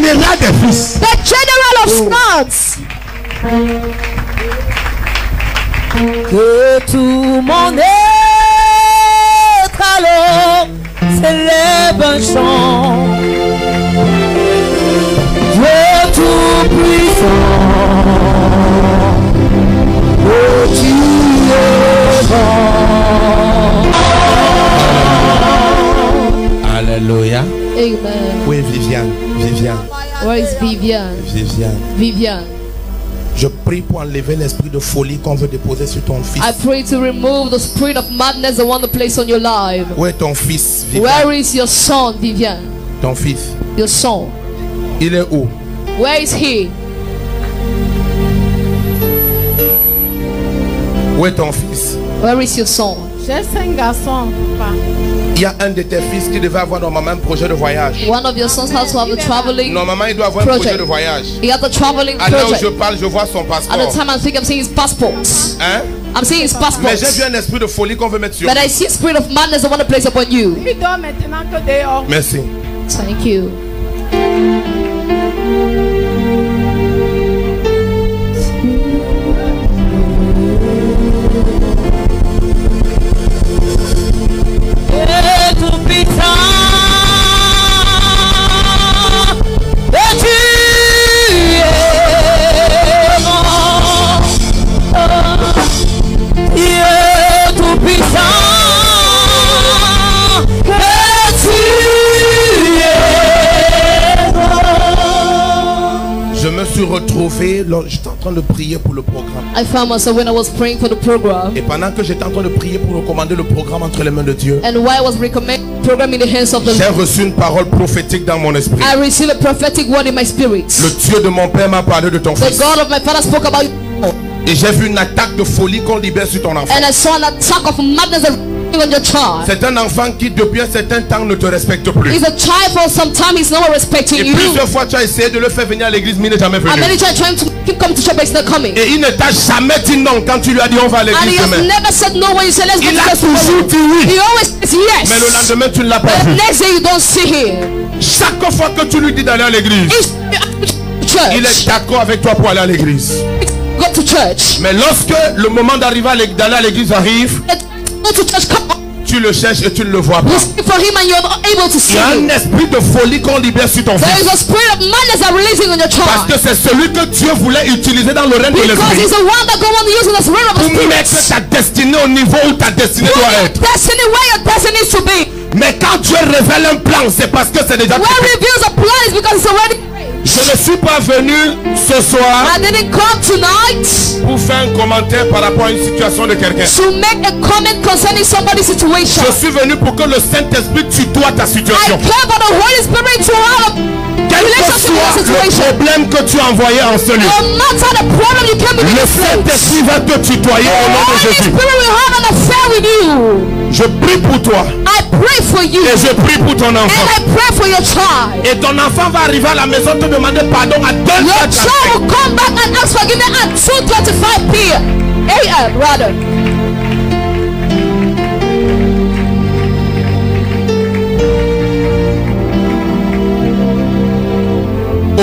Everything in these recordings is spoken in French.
général des fils. The general of sons. Que tout mon être alors s'élève un chant. Dieu tout-puissant, oh tu es bon. Alléluia. Amen. Oui, Viviane. Where is Vivian? Vivian. Je prie pour enlever l'esprit de folie qu'on veut déposer sur ton fils. I pray to remove the spirit of madness they want to place on your life. Où est ton fils, Vivian? Where is your son, Vivian? Ton fils. Your son. Il est où? Where is he? Où est ton fils? Where is your son? J'ai 5 garçons, papa. Il y a un de tes fils qui devait avoir normalement un projet de voyage. One of your sons has to have a traveling Normalement, il doit avoir un projet de voyage. He has a traveling À l'heure où project. je parle, je vois son passeport. At the time I think I'm seeing his passports. Hein? I'm seeing his Mais j'ai passports. vu un esprit de folie qu'on veut mettre sur But lui. I see a spirit of madness I want to place upon you. Il dort maintenant que dehors. Merci. Thank you. Je me suis retrouvé, j'étais en train de prier pour le programme. I found myself when I was praying for the program, Et pendant que j'étais en train de prier pour recommander le programme entre les mains de Dieu, and while I was recommending the program in the hands of the j'ai Lord, reçu une parole prophétique dans mon esprit. I received a prophetic word in my spirit. Le Dieu de mon père m'a parlé de ton The fils. God of my father spoke about you, Et j'ai vu une attaque de folie qu'on libère sur ton enfant. and I saw an attack of madness on your child. C'est un enfant qui depuis un certain temps ne te respecte plus. He's a child for some time, he's not respecting Et you. plusieurs fois tu as essayé de le faire venir à l'église, mais il n'est jamais And venu. then he tried trying to make him come to church, but he's not coming. Et il ne t'a jamais dit non quand tu lui as dit on va à And he l'église has demain. never said no when you say let's go Il to a church toujours tomorrow. dit oui. He always says yes. Mais le lendemain tu ne l'as pas But the vu. next day you don't see him. Chaque fois que tu lui dis d'aller à l'église, He's il church. est d'accord avec toi pour aller à l'église. Go to church. Mais lorsque le moment d'aller à l'église arrive, Go to church. Come on. tu le cherches et tu ne le vois pas. You seek for him and you're not able to Il see y a un him. esprit de folie qu'on libère sur ton There is fils. a spirit of madness that releasing on your Parce child. que c'est celui que Dieu voulait utiliser dans le règne de Because l'esprit he's the one that God wants to use in the spirit of the pour mettre spirit. ta destinée au niveau où ta destinée Put doit your être. destiny where your destiny needs to be. Mais quand Dieu révèle un plan, c'est parce que c'est déjà Where fait. reveals a plan is because it's already. Je ne suis pas venu ce soir I didn't come tonight pour faire un commentaire par rapport à une situation de quelqu'un. to make a comment concerning somebody's situation. Je suis venu pour que le Saint-Esprit tutoie ta I situation. came for the Holy Spirit to have a Quel que relationship with soit the le situation. problème que tu as envoyé en ce lieu, No matter the problem you came with le this place, Saint-Esprit va te tutoyer au nom de Holy Jésus. Spirit will have an affair with you. Je prie pour toi I pray for you et je prie pour ton and enfant. I pray for your child. Et ton enfant va arriver à la maison te demander pardon à 2 Your heures. child will come back and ask forgiveness at 2:25 p.m. a.m. rather.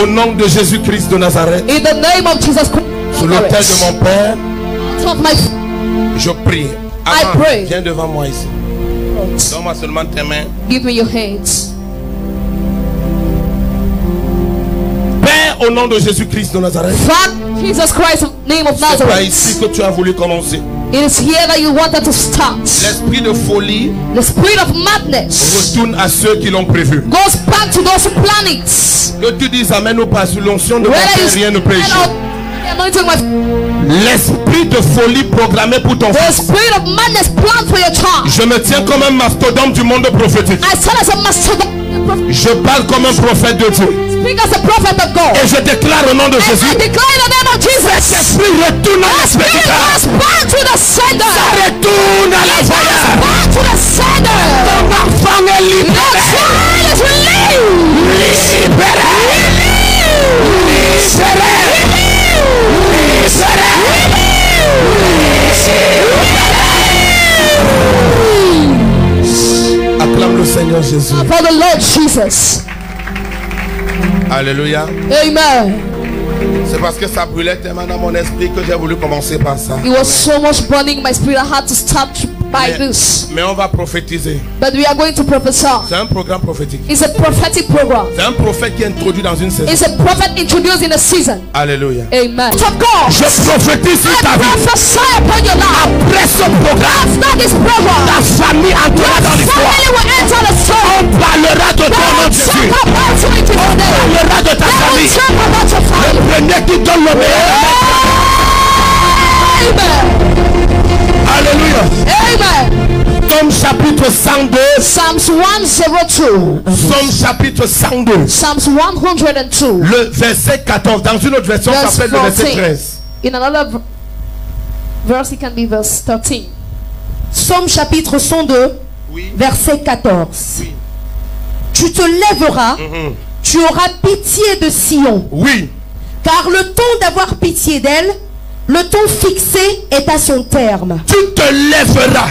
Au nom de Jésus-Christ de Nazareth, In the name of Jesus Christ, sur l'autel de mon Père, of my je prie. I pray. Viens devant moi ici. Donne-moi seulement tes mains. give me your hands. Père, au nom de Jésus-Christ de Nazareth, Father, Jesus Christ, name of c'est pas ici Nazareth. que tu as voulu commencer. It is here that you wanted to start. L'esprit de folie The spirit of madness retourne à ceux qui l'ont prévu. goes back to those who plan it. Que tu dises amen ou pas, sous l'onction de mon Whether Père, you rien ne peut stand échapper. up, the anointing of L'esprit de folie programmé pour ton the fils. spirit of madness planned for your child. Je me tiens comme un mastodonte du monde prophétique. I stand as a mastodon. Je parle comme un prophète de Dieu. Speak as a prophet of God. Et je déclare au nom de And Jésus, I declare in the name of Jesus. l'esprit retourne à The la spirit spectacle. goes back to the sender. Retourne à la It goes voyage. back to the sender. Ton enfant est Your libéré. child is released. Libéré. Acclame le Seigneur Jésus. For the Lord Jesus. Alléluia. Amen. C'est parce que ça brûlait tellement dans mon esprit que j'ai voulu commencer par ça. It was so much burning in my spirit. I had to start by this. Mais on va prophétiser. But we are going to prophesy. C'est un programme prophétique. It's a prophetic program. C'est un prophète qui est introduit dans une saison. It's a prophet introduced in a season. Alléluia. Amen. Of God, Je prophétise sur ta I vie. prophesy upon your life. Après ce programme, After this program, ta famille entrera dans l'histoire. family will enter the story. On parlera de ton nom de Talk Jésus. about you in Jesus' On name. parlera de ta famille. Talk about your Le family. premier qui donne le meilleur. Amen. Alléluia. Amen. Somme chapitre 102. Psalms 102. Somme chapitre 102. Psalms 102. Le verset 14. Dans une autre version, ça Verse s'appelle le verset 14. 13. In another verse, it can be verse 13. Psaume chapitre 102, Oui. verset 14. Oui. Tu te lèveras, tu auras pitié de Sion, Oui. car le temps d'avoir pitié d'elle, le temps fixé est à son terme. Tu te lèveras.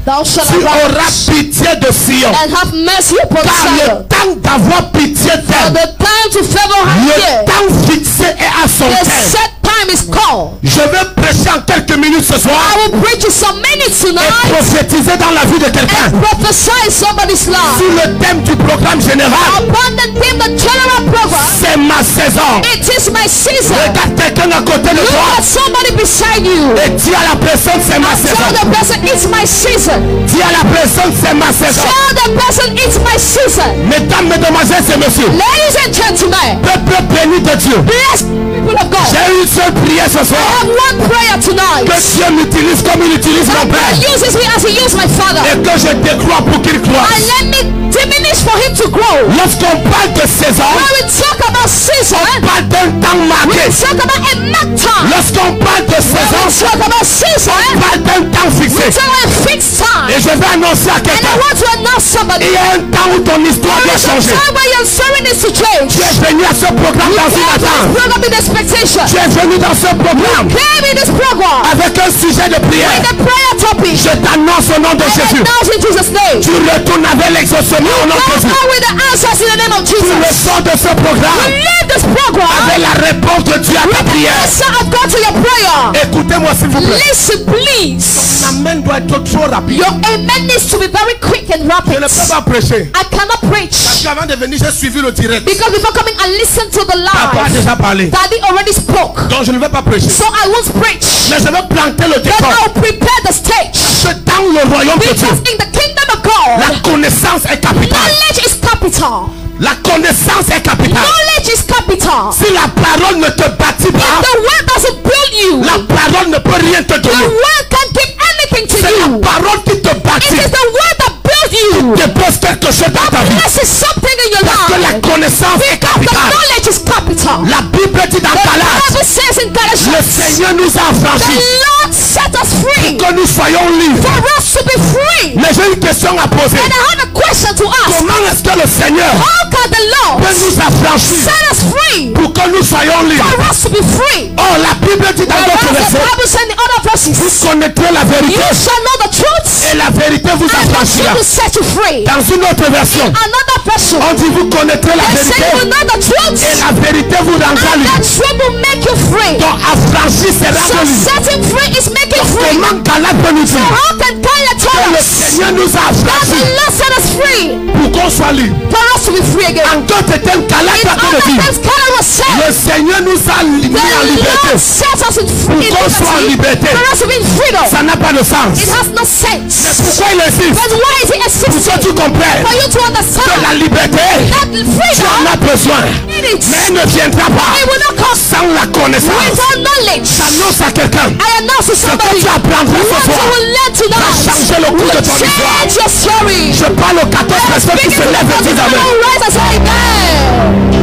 Thou shalt Tu auras arise pitié de Sion. and have mercy upon Car Zion. le temps d'avoir pitié For d'elle, the time to favor her le here, temps fixé est à son the terme. set time is called. Je vais prêcher en quelques minutes ce soir I will preach you some minutes et tonight prophétiser dans la vie de quelqu'un and prophesy somebody's life. sur le thème du programme général. Upon the theme, the general program, C'est ma saison. it is my season. Regarde quelqu'un à côté de Look toi at somebody beside you. et dis à la personne c'est ma Tell saison. the person it's my season. Dis à la personne c'est ma saison. Tell the person it's my season. Mesdames, mesdemoiselles et messieurs, Ladies and gentlemen, peuple béni de Dieu, blessed people of God, j'ai une seule prière ce I soir. have one prayer tonight. Que Dieu m'utilise comme il utilise mon That God Père uses me as He used my father. et que je décrois pour qu'il croie. And let me diminish for Him to grow. Lorsqu'on parle de saison, When we talk about season, on parle d'un temps we marqué. talk about a mark time. Lorsqu'on parle de When saison, we talk about season, on parle d'un temps we fixé. talk about a fixed time. Et je vais annoncer à And I quelqu'un, want to announce somebody. il y a un temps où ton histoire There doit is a changer. time where your story needs to change. Tu es venu à ce programme dans une attente. Program in expectation. Tu es venu dans ce programme Came in this program avec un sujet de prière. with a prayer topic. Je t'annonce au nom de And Jésus. announce in Jesus' name. Tu retournes avec l'exaucement au nom de Come Jésus. out with the answers in the name of Tu Jesus. ressors de ce programme We leave this program avec la réponse de Dieu à ta with the prière. answer of God to your prayer. Écoutez-moi s'il vous plaît. Listen, please. L'amen doit être trop rapide. Your amen needs to be very quick and Je rapid. ne peux pas prêcher. I cannot Parce preach qu'avant de venir, j'ai suivi le direct. because before coming and listen to the Papa a live, déjà parlé. Daddy already spoke. Donc je ne vais pas prêcher. So I won't preach. Mais je vais planter le But décor. I'll prepare the stage. Que dans le royaume de Dieu, Because in the kingdom of God, la connaissance est capitale. knowledge is capital. La connaissance est capitale. Knowledge is capital. Si la parole ne te bâtit pas, The word doesn't build you. la parole ne peut rien te The donner. word can't give anything to C'est la you. parole qui te It bâtit. is the word that builds you. Dépose quelque chose dans ta vie. This is something in your Parce que la life. connaissance est Because the capitale. knowledge is capital. La Bible dit dans The Galates, Bible says in le Galatians, Seigneur nous a the affranchis Lord set us free que nous soyons libres. for us to be free. Mais j'ai une question à poser. And I have a question to ask. Comment est-ce que le Seigneur How can the Lord peut nous affranchir set us free pour que nous soyons libres? for us to be free? Oh, la Bible dit dans d'autres Whereas the versets, Bible said in other verses, vous connaîtrez la you vérité shall know the truth et la vérité vous and the affranchira. truth will set you free. Dans une autre version, Another version, on dit vous connaîtrez la they say you will vérité know the truth et la vérité vous rendra and libre. the truth will make you free. Donc affranchi sera So de libre. setting free is making free. Comment Galate peut nous So dire how can Kaya que tell le us Seigneur nous a that the affranchis Lord set us free pour qu'on soit libre? for us to be free again? En d'autres termes, Galate In a other de dire, terms, Kaya was le said, Seigneur nous a mis en the liberté. Lord set us in Qu'on soit en liberté. for us to be in freedom. Ça n'a pas de sens. It has no sense. Pourquoi il insiste? But why is it Pour que existing? tu comprennes For you to que understand la liberté, that tu en freedom, as besoin. need it. Mais elle ne viendra pas It will not come sans la connaissance. without knowledge. J'annonce à quelqu'un, I announce to ce que somebody tu apprendras ce what you soir will learn va tonight changer le cours de ton will histoire. change your story. Je parle aux 14 personnes qui se lèvent et disent Amen. Rise and say amen.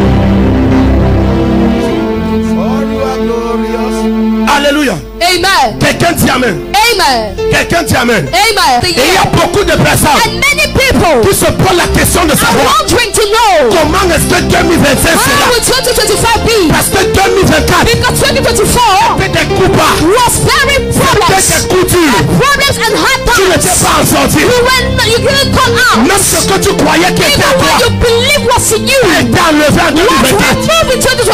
Alléluia. Amen. Quelqu'un dit Amen. Amen. Quelqu'un dit Amen. Amen. Et il y a beaucoup de personnes And many people qui se posent la question de are savoir wondering to know comment est-ce que 2025 how sera. will 2025 be? Parce que 2024 Because 2024 fait des coups bas, was very fait problems. des coups durs. Problems and hard Tu ne times. t'es pas en sorti. You didn't come out. Même ce que tu croyais qui était Even à when toi you believe was in you est enlevé en was 2024.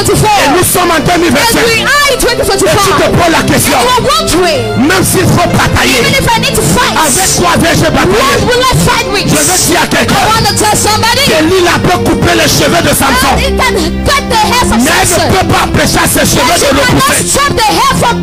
2024. nous sommes en And 2025. we are in Et tu te 2025. poses la question, And you are wondering, même s'il faut batailler, even if I need to fight, avec quoi vais-je what batailler? will I fight with? Je veux dire à I quelqu'un, want to tell somebody Delilah peut couper les cheveux de Samson, that it can cut the hairs of mais elle ne Samson. peut pas empêcher ses cheveux But de you cannot repousser. stop the hair from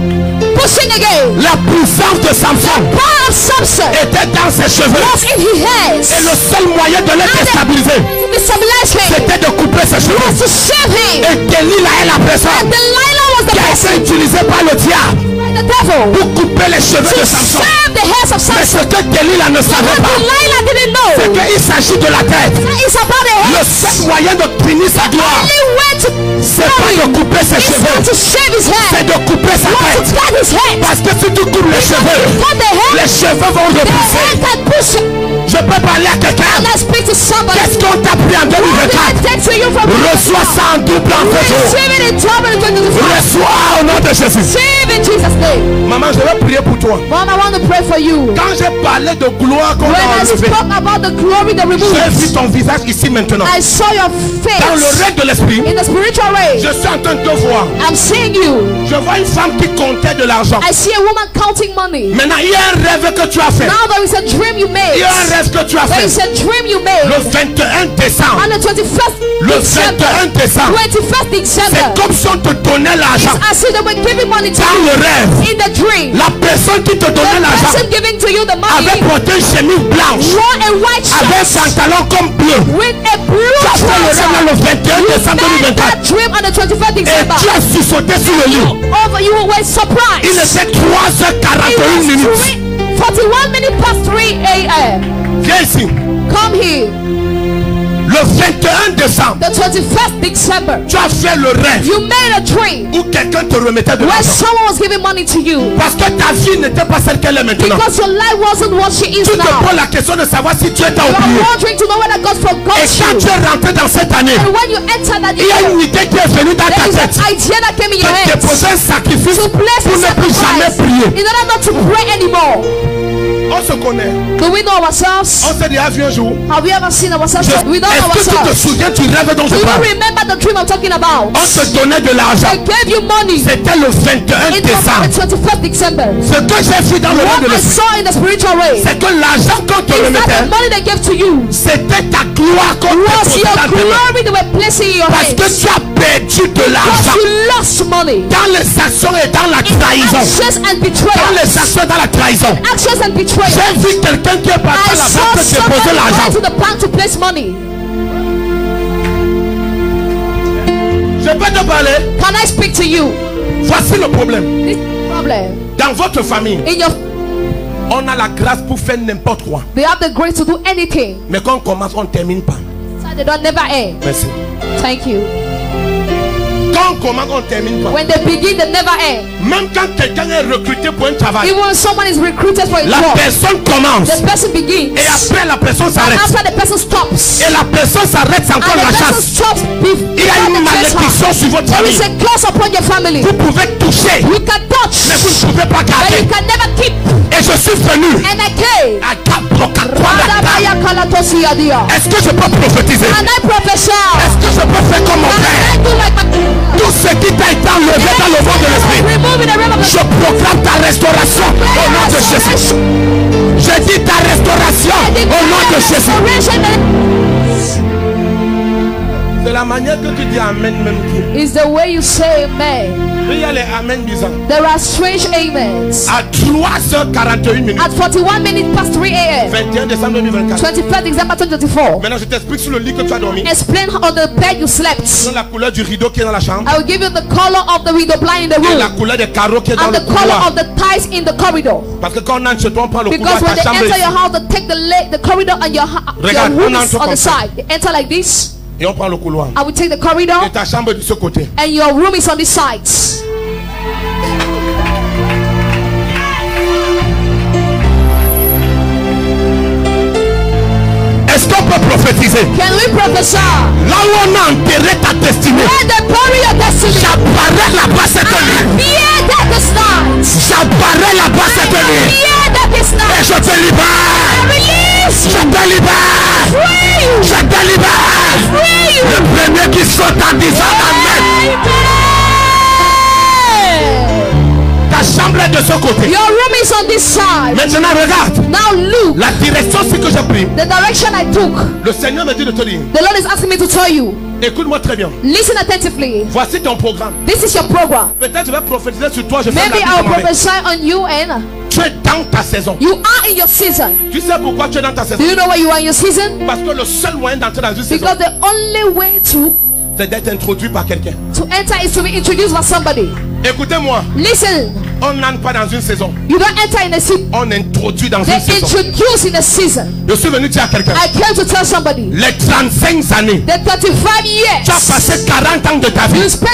pushing again. La puissance de Samson Power of Samson était dans ses cheveux. was in his Et hands. le seul moyen de les déstabiliser, To destabilize him c'était de couper ses was cheveux. to shave him. Et Delilah est la personne Delilah was the qui a person, été utilisée par le diable the devil, pour couper les cheveux to de Samson. shave the hairs of Mais ce Samson. que Delilah ne savait What pas, Delilah didn't c'est know qu'il s'agit de la tête. is about the Le hair. seul moyen de finir sa gloire, Only way to c'est pas de couper ses is not cheveux, to shave his c'est hair. de couper sa Not to tête. cut his head. Parce que si tu coupes les cheveux, Cut the hair. les cheveux vont The repousser. hair can push it. Je peux parler à quelqu'un. Let's speak to somebody. Qu'est-ce qu'on t'a pris en What did I 2024? take to you from Reçois ça en double en fait. Receive it in trouble in 2024. Reçois au nom de Jésus. Receive in Jesus' name. Maman, je vais prier pour toi. Mom, I want to pray for you. Quand j'ai parlé de gloire qu'on When a I enlevé, spoke about the glory that j'ai vu removed, ton visage ici maintenant. I saw your Dans le face règne de l'esprit, in the spiritual way. je suis en train de te voir. I'm seeing you. Je vois une femme qui comptait de l'argent. I see a woman counting money. Maintenant, il y a un rêve que tu as fait. Now there is a dream you Il made. y a un rêve que tu as There is fait. a dream you made. Le 21 décembre. On the 21st Le December. 21 décembre. 21st December. C'est comme si on te donnait l'argent. It's as if they were giving money to Dans you le rêve, in the dream. la personne qui te The donnait l'argent person giving to you the money avait porté une chemise blanche wore a white avec un shirt pantalon comme bleu. with a blue Tu as fait le rêve trouser. le 21 You décembre made 2024. that dream on the 21st Et December. tu as sursauté sur le lit. Over you were Il surprised. était 3h41 It minutes. was 41 minutes past 3 a.m. Viens ici. Come here. Le 21 décembre, The 21st December. tu as fait le rêve You made a dream où quelqu'un te remettait de where l'argent. someone was giving money to you Parce que ta vie n'était pas celle qu'elle est maintenant. because your life wasn't what she is Tu te now. poses la question de savoir si tu es You are oublié. wondering to know whether God Et forgot quand tu you. es rentré dans cette année, And when you enter that il y a year, une idée qui est venue dans ta there is tête. an idea that came in your De head déposer un sacrifice to place pour a ne plus jamais sacrifice prier. in order not to pray anymore. On se connaît. Do we know ourselves? On s'est déjà vu un jour. Have we ever seen ourselves? We know Est-ce que tu te ourselves. souviens du rêve dont Do je you parle? remember the dream I'm talking about? On te donnait de l'argent. I gave you money. C'était le 21 It was on décembre. the 21st December. Ce que j'ai vu dans le rêve de What I l'esprit, saw in the spiritual way c'est que l'argent qu'on te is that the remettait, money they gave to you c'était ta gloire qu'on te was posait your dans tes mains. glory they were placing in your Parce que hands. tu as perdu de Because l'argent you lost money. dans les actions et dans la In trahison. actions and Dans betrayal. les actions et dans la trahison. Actions and betrayal. J'ai vu quelqu'un qui est parti I à la saw banque déposer somebody l'argent. going to the bank to place money. Je peux te parler. Can I speak to you? Voici le problème. This problem Dans votre famille, in your on a la grâce pour faire n'importe quoi. they have the grace to do anything. Mais quand on commence, on ne termine pas. So they don't never end. Merci. Thank you. Quand on commence, on ne termine pas. When they begin, they never end. Même quand quelqu'un est recruté pour un travail, Even when someone is recruited for a la job, personne commence. the person begins. Et après, la personne And s'arrête. after the person stops, Et la personne s'arrête, c'est encore and la the person chasse. stops Il y a before une the chase malédiction her. sur votre There is famille. a curse upon your family. Vous pouvez toucher, You can touch, mais vous ne pouvez pas but you garder. can never keep. Et je suis venu And I came. à Kabrokakwalata. Radabaya. Est-ce que je peux prophétiser? And I prophesy. Est-ce que je peux faire comme mon And père? I do like my Tout ce qui t'a été enlevé dans le monde de l'esprit, remove in the realm of je the proclame ta restauration au nom de Jésus. Je dis ta restauration au nom de Jésus. C'est la manière que tu dis Amen même qui. Is the way you say amen. Il y a les Amen bizarres. There are strange amens. À 3h41 minutes. At 41 minutes past 3 a.m. 21 décembre 2024. 21st December 2024. Maintenant, je t'explique sur le lit que tu as dormi. Explain on the bed you slept. Sur la couleur du rideau qui est dans la chambre. I will give you the color of the window blind in the Et la room. couleur des carreaux qui est dans And le the color couloir. of the ties in the corridor. Parce que quand on entre chez toi, on prend le couloir, Because when ta they chambre enter est your ici. house, they take the corridor and your Regarde, room on is entre on comme the ça. side. They enter like this. Et on prend le couloir. I will take the corridor Et ta chambre est de ce côté. and your room is on this side. Est-ce qu'on peut prophétiser? Can we prophesy? Là où on a enterré ta destinée, Where they bury your destiny. j'apparais là-bas cette nuit. Fear that is night. J'apparais là-bas cette nuit. Fear that is Et night. je te libère. Release. Je te libère. Free. Je te libère. Free. Le premier qui saute en disant Amen. Amen. de ce côté. Your room is on this side. Maintenant regarde. Now look. La direction c'est que j'ai pris. The direction I took. Le Seigneur me dit de te dire. The Lord is asking me to tell you. Écoute-moi très bien. Listen attentively. Voici ton programme. This is your program. Peut-être je vais prophétiser sur toi. Je fais Maybe la I'll prophesy on you and tu es dans ta saison. you are in your season. Tu sais pourquoi tu es dans ta saison? Do you know why you are in your season? Parce que le seul moyen d'entrer dans une saison, Because the only way c'est d'être introduit par quelqu'un. to enter is to be introduced by somebody. Écoutez-moi. Listen. On n'entre pas dans une saison. You don't enter in a season. On introduit dans They une saison. introduce in a season. Je suis venu dire à quelqu'un. I came to tell somebody. Les 35 années. The 35 Tu as years. passé 40 ans de ta vie. You spent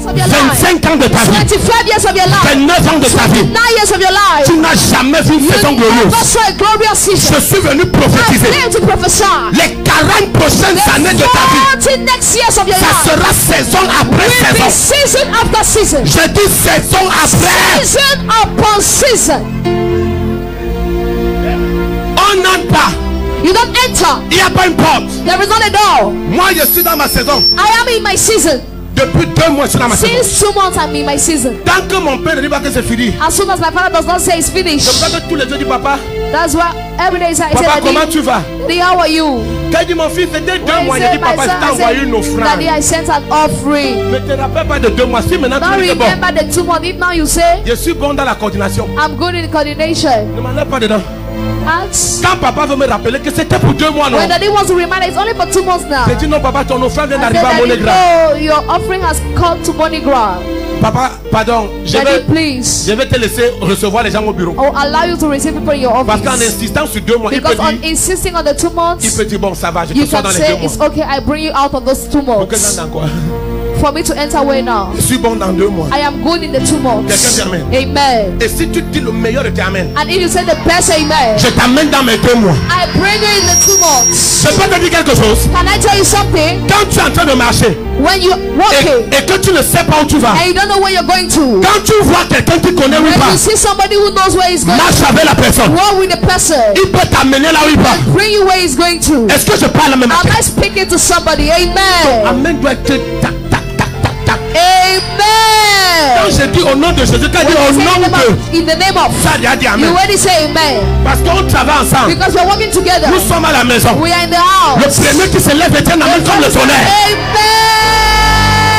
5 years of your life. 25 ans de ta vie. 25 years of your life. 29 ans de ta vie. 9 years of your life. Tu n'as jamais vu une saison You glorieuse. never saw a glorious season. Je suis venu I prophétiser. came to prophesy. Les 40 prochaines années de ta vie, 40 next years of your ça life. sera saison après Will be saison. season after season. Je dis saison après. Season upon season. On n'entre pas. You don't enter. Il n'y a pas une porte. There is not a door. Moi, je suis dans ma saison. I am in my season. Depuis 2 mois, je suis dans ma saison. Since 2 months I'm in my season. Tant que mon père ne dit pas que c'est fini, As soon as my father does not say it's je finished, crois que tous les jours du papa. that's why every day I say, Papa, comment Daddy, tu vas? Daddy, how are you? Quand il dit mon fils, c'était 2 When mois. he Il said, dit my papa, son, je t'ai I envoyé une said, Daddy, offrande. I sent an offering. Ne te rappelle pas de 2 mois. Si maintenant Now tu dis bon, remember the 2 months. If now you say, je suis bon dans la coordination. I'm good in coordination. Ne m'enlève pas dedans. Ask. Quand papa veut me rappeler que c'était pour 2 mois, non. When Daddy wants to remind, it's only for 2 months now. J'ai dit non, papa, ton offrande vient I said, d'arriver à Daddy, Monégra. no, your offering has come to Money Ground. Papa, pardon, Daddy, please. je vais te laisser recevoir les gens au bureau. I'll allow you to receive people in your Parce qu'en office. insistant sur 2 mois, il Because peut on dire, insisting on the 2 months, bon, ça va, je you te sors can dans les say 2 mois. it's okay. I bring you out of those 2 Pour que months. j'en ai quoi? For me to enter where now? Je suis bon dans 2 mois. I am good in the 2 months. Quelqu'un dit amen. Amen. Et si tu dis le meilleur de tes amen, And if you say the best amen, je t'amène dans mes 2 mois. I bring you in the 2 months. Je peux te dire quelque chose. Can I tell you something? Quand tu es en train de marcher When you're walking et que tu ne sais pas où tu vas, and you don't know where you're going to, quand tu vois quelqu'un qui connaît où il when va, you see somebody who knows where he's going, marche avec la personne. walk with the person, Il peut t'amener là où il va. bring you where he's going to. Est-ce que je parle même Am I speaking to somebody? Amen. Amen doit être tac, tac, tac, tac, tac. Quand Amen. je dis au nom de Jésus, quand je dis When au you say nom de, in the name of, ça a dit you amen. already say amen. Parce qu'on travaille ensemble. Because we're working together. Nous sommes à la maison. We are in the Le house. premier qui se lève et tient la main comme le tonnerre.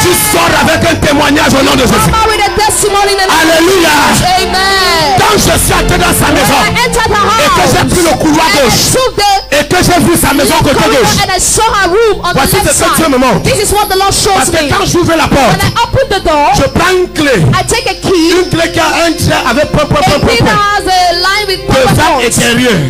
Tu Amen. sors avec un témoignage au nom de Jésus. Come out with a testimony in the name of Alléluia. Jesus. Amen. Quand je suis entré dans sa When maison I entered her et que j'ai house pris le couloir and I gauche took the et que j'ai vu sa maison côté corridor gauche, and I saw her room on voici the left ce que Dieu me side. montre. This is what the Lord shows Parce que me. quand j'ouvre la When porte, I open the door, je prends une clé. I take a key. Une clé qui a un trait avec point, point, point, A key point, that point. has a line with Devant purple et dots. derrière.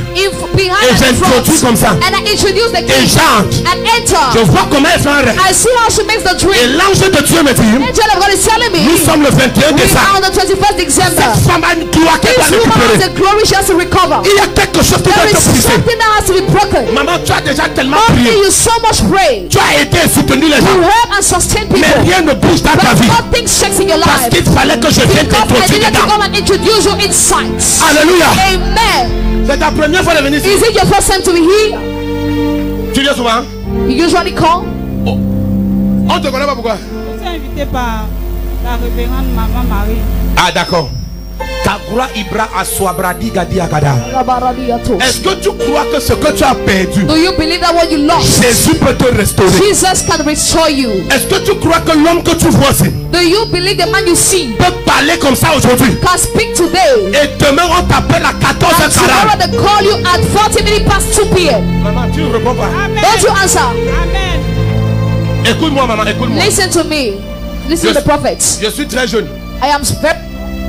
Behind Et and j'introduis comme front. ça. And I introduce the Et key j'entre. and enter. Je vois comment elle fait un rêve. I see how she makes the Et drink. l'ange de Dieu me dit, Angel of God is telling me nous sommes le 21 we décembre. are on the 21st December. Cette femme a une gloire qu'elle doit This woman has récupérer. a glory she has to recover. Il y a quelque chose qui doit There être is brisé. something that has to be broken. Maman, tu as déjà tellement Mommy, prié. you so much pray. Tu as aidé et soutenu les You gens. help and sustain Mais people. rien ne bouge dans ta But vie. nothing shakes in your Parce life. qu'il fallait que je vienne Because I t'introduire needed to dedans. come and introduce you insights. Alléluia. Amen. C'est ta première fois de venir ici. Is it your first time to be here? Tu viens souvent. You usually come. On te connaît pas pourquoi. Je suis invité par la révérende Maman Marie. Ah d'accord. Kagoura Ibra Aswabradi Gadi Agada. Est-ce que tu crois que ce que tu as perdu, Do you believe that what you lost, Jésus peut te restaurer? Jesus can restore you? Est-ce que tu crois que l'homme que tu vois aussi Do you believe the man you see peut parler comme ça aujourd'hui? can speak today? Et demain on t'appelle à And 14h40. tomorrow they call you at 40 minutes past 2 p.m. Maman, tu ne réponds pas. Amen. Don't you answer? Amen. Écoute-moi maman, écoute-moi. Listen to me. Listen to the prophets. Je suis très jeune. I am very.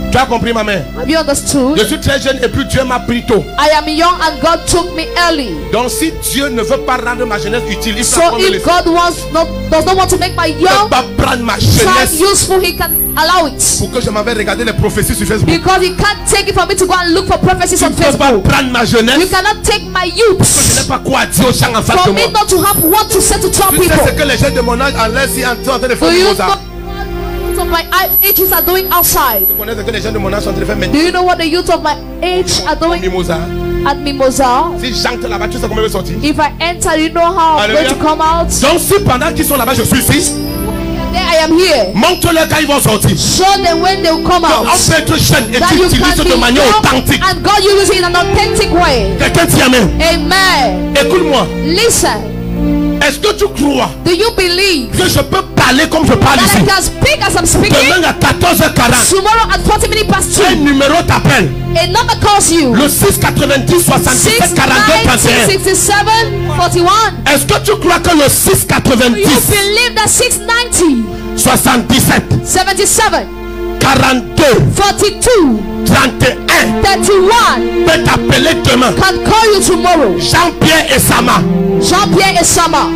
Tu as compris ma mère? Have you understood? Je suis très jeune et puis Dieu m'a pris tôt. I am young and God took me early. Donc si Dieu ne veut pas rendre ma jeunesse utile, il So peut prendre if God does not want to make my il ne young peut pas prendre ma time jeunesse useful, He can allow it. pour que je m'en vais regarder les prophéties sur Facebook. Because He can't take it for me to go and look for prophecies Tu on ne peux pas Facebook. prendre ma jeunesse. You cannot take my Je youth n'ai pas quoi dire aux gens en face for de me moi. not to have what to say to tell Tu sais ce people. que les jeunes de mon âge en l'air si en train de faire Do du you know Mozart. what youth of my ages are doing outside? Tu connais ce que les jeunes de mon âge sont en train de faire Do maintenant. you know what the youth of my age are doing Mimosa. at Mimosa? Si j'entre là-bas, tu sais comment je vais sortir. If I enter, you know how I'm going to come out? Donc si pendant qu'ils sont là-bas, je suis ici, There I am here. Montre-leur quand ils vont sortir. Show them when they will come out. On peut être jeune et That tu you utilises can de be manière young authentique. and God uses it in an authentic way. Quelqu'un dit amen. Amen. Écoute-moi. Listen. Est-ce que tu crois Do you believe que je peux parler comme je parle that I ici? can speak as I'm speaking? Demain à 14h40, Tomorrow at 40 minutes past un 2, numéro t'appelle. a number calls you. Le 690 77 42 31. 690 41. Est-ce que tu crois que le Do 690 you believe that 690 77 77 42 42 31 31 peut t'appeler demain? can call you tomorrow? Jean-Pierre et Sama. Jean-Pierre et Sama.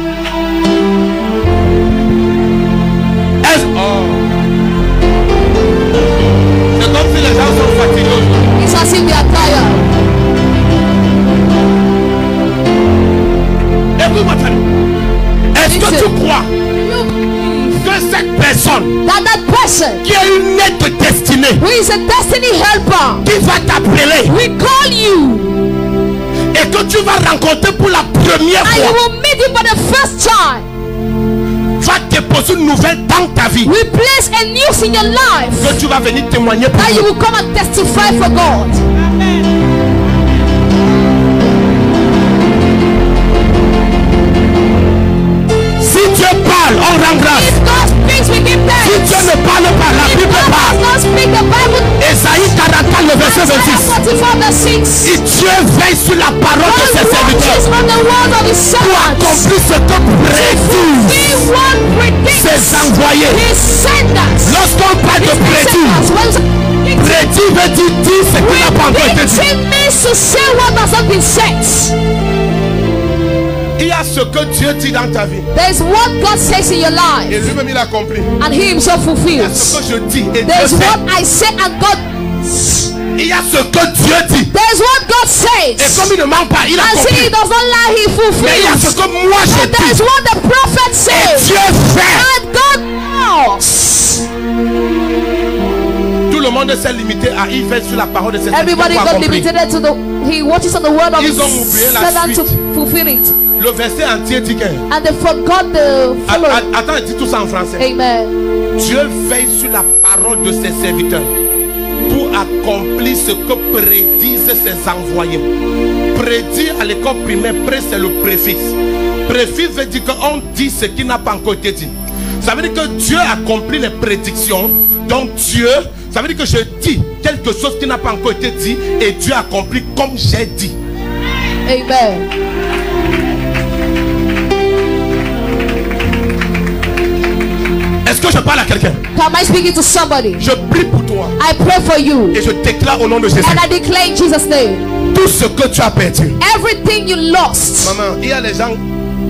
C'est comme si les gens sont fatigués aujourd'hui. It's as if they are tired. Écoute-moi, est-ce que tu crois You believe que cette personne that person qui est une aide destinée, who is a destiny helper qui va t'appeler will call you et que tu vas rencontrer pour la première and you fois, will meet him for the first time, va déposer une nouvelle dans ta vie, will place a news in your life que tu vas venir témoigner pour that you nous? will come and testify for God? Si Dieu parle, on rend grâce. If God speaks, we give Si thanks. Dieu ne parle pas, la If Bible God parle. does not speak, the Bible Esaïe 44, le verset Isaiah 26. 44 verse 6. Si Dieu veille sur la parole de ses God serviteurs watches on the word of his pour servants. accomplir ce que prédit He won't predict ses envoyés. his senders. Lorsqu'on parle de prédit, prédit veut dire dire ce qui n'a pas encore été dit. Predicting means to say what has not been said. Il y a ce que Dieu dit dans ta vie. There is what God says in your Et life, lui-même il a compris. and He Himself Il y a ce fulfills. que je dis et There is Dieu fait. what I say, and God. Il y a ce que Dieu dit. There is what God Et says, comme il ne ment pas, il a and see, compris. He does not lie. He Mais il y a ce fulfills. que moi je And there is dis. what the prophet Et says, Dieu fait. and God knows. Tout le monde s'est limité à y faire sur la parole de ses Everybody serviteurs. got limited to the. He watches on the word of Ils His ont oublié la servant to suite. fulfill it, Le verset entier dit que. and they forgot the following. Attends, dis tout ça en français. Amen. Dieu veille sur la parole de ses serviteurs pour accomplir ce que prédisent ses envoyés. Prédire à l'école primaire, pré c'est le préfixe. Préfixe veut dire qu'on dit ce qui n'a pas encore été dit. Ça veut dire que Dieu accomplit les prédictions. Donc Dieu, ça veut dire que je dis quelque chose qui n'a pas encore été dit et Dieu accomplit comme j'ai dit. Amen. Est-ce que je parle à quelqu'un? Am I speaking to somebody? Je prie pour toi I pray for you, et je déclare au nom de Jésus and I declare in Jesus' name, tout ce que tu as perdu. everything you lost. Maman, il y a les gens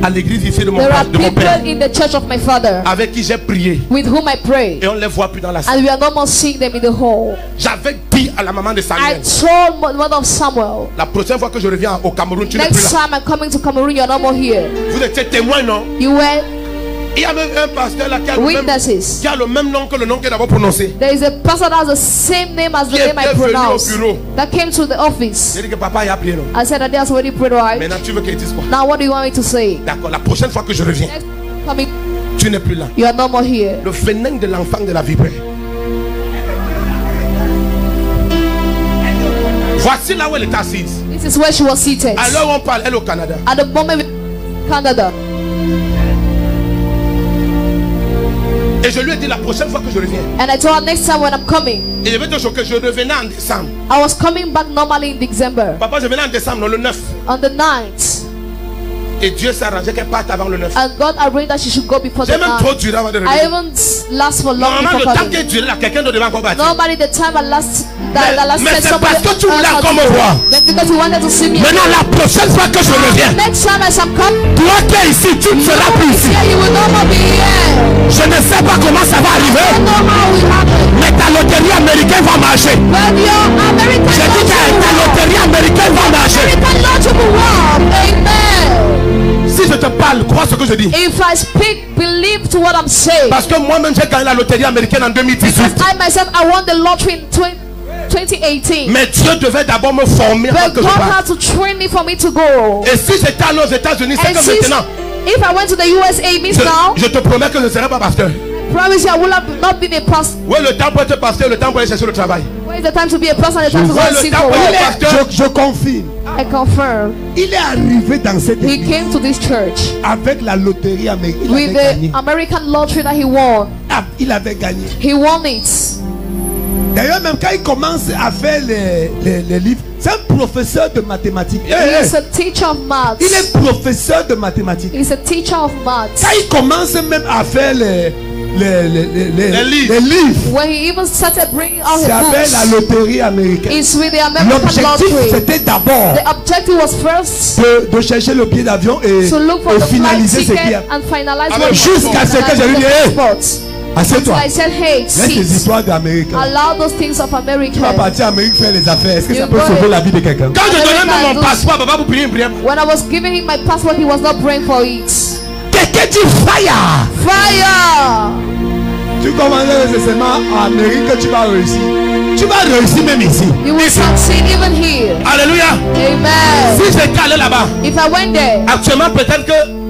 à l'église ici de mon, There are de mon people père in the church of my father avec qui j'ai prié with whom I pray, et on ne les voit plus dans la salle. and we are no more seeing them in the hall. J'avais dit à la maman de I Samuel, told mother of Samuel, la prochaine fois que je reviens au Cameroun, tu n'es plus next là. time I'm coming to Cameroon, you're no more here. Vous étiez témoin, non? You were Il y a même un pasteur là qui a, witnesses. qui a le même nom que le nom qu'il a d'abord prononcé. There is a pastor that has the same name as the Qui name I était venu au pronounced, bureau. that came to the office. J'ai dit que papa il a prié, non? I said that they has already prayed, right? Maintenant tu veux qu'il dise quoi? Now what do you want me to say? D'accord, la prochaine fois que je reviens, Next coming, tu n'es plus là. you are no more here. Le venin de l'enfant de la vipère. Voici là où elle est assise. This is where she was seated. Alors on parle, elle est au Canada. At the moment we Canada. Et je lui ai dit la prochaine fois que je reviens. And I told her next time when I'm coming, Et je vais te choquer, je revenais en décembre. I was coming back normally in December. Papa, je venais en décembre, non, le 9. On the 9th. Et Dieu s'est arrangé qu'elle parte avant le 9. And God arranged that she should go before the J'ai même trop 9th. duré avant de I revenir. even last for long Normalement, le before temps coming. qu'elle durait là, quelqu'un d'autre devait encore bâtir. Normally the time I last Mais c'est parce que tu voulais encore me voir. Because you wanted to see me. Maintenant, la prochaine fois que je reviens, Next time as I'm coming, toi qui es ici, tu ne seras plus ici. here you will no more be here. Je ne sais pas comment ça va I don't arriver, know how it happened. mais ta loterie américaine va marcher. But your American J'ai dit que ta loterie américaine va marcher. Lord will walk. Amen. Si je te parle, crois ce que je dis. If I speak, believe to what I'm saying. Parce que moi-même, j'ai gagné la loterie américaine en 2018. I myself, I won the lottery in 2018. Mais Dieu devait d'abord me former avant But que je God parte. had to train me for me to go. Et si j'étais allé aux États-Unis, c'est And que since maintenant, if I went to the USA, means now, je te promets que je ne serai pas pasteur. promise you I will have not been a pastor. Où est le temps pour être pasteur, le temps pour aller chercher le travail? Where is the time to be a pastor and the time to go Où and est le seek temps for pour work? être pasteur? Je confirme. I confirm. Il est arrivé dans cette He église came to this church avec la loterie américaine. Il with avait the gagné. American lottery that he won. Ah, il avait gagné. He won it. D'ailleurs, même quand il commence à faire les livres, c'est un professeur de mathématiques. He is a teacher of maths. Il est professeur de mathématiques. He is a teacher of maths. Quand il commence même à faire les livres, When he even started bringing out his c'est avec la books, loterie américaine. it's with the American L'objectif, lottery. c'était d'abord The objective was first de chercher le billet d'avion et to look for de the flight finaliser ce qu'il y ticket a. and finalize Avec what jusqu'à ce que je lui dise, passport. Assieds-toi. I said, hey, Laisse les sit. histoires d'Américains. Allow those things of Tu vas America. partir en Amérique faire les affaires. Est-ce que ça You peut go sauver ahead. la vie de quelqu'un? Quand je donnais même mon passeport, papa, vous priez une prière. When I was giving him my passport, he was not praying for it. Quelqu'un dit fire. Fire! Tu commences nécessairement en Amérique que tu vas réussir. Tu vas réussir même ici. You will succeed even here. Alléluia. Amen. Si j'étais allé là-bas, If I went there, actuellement peut-être que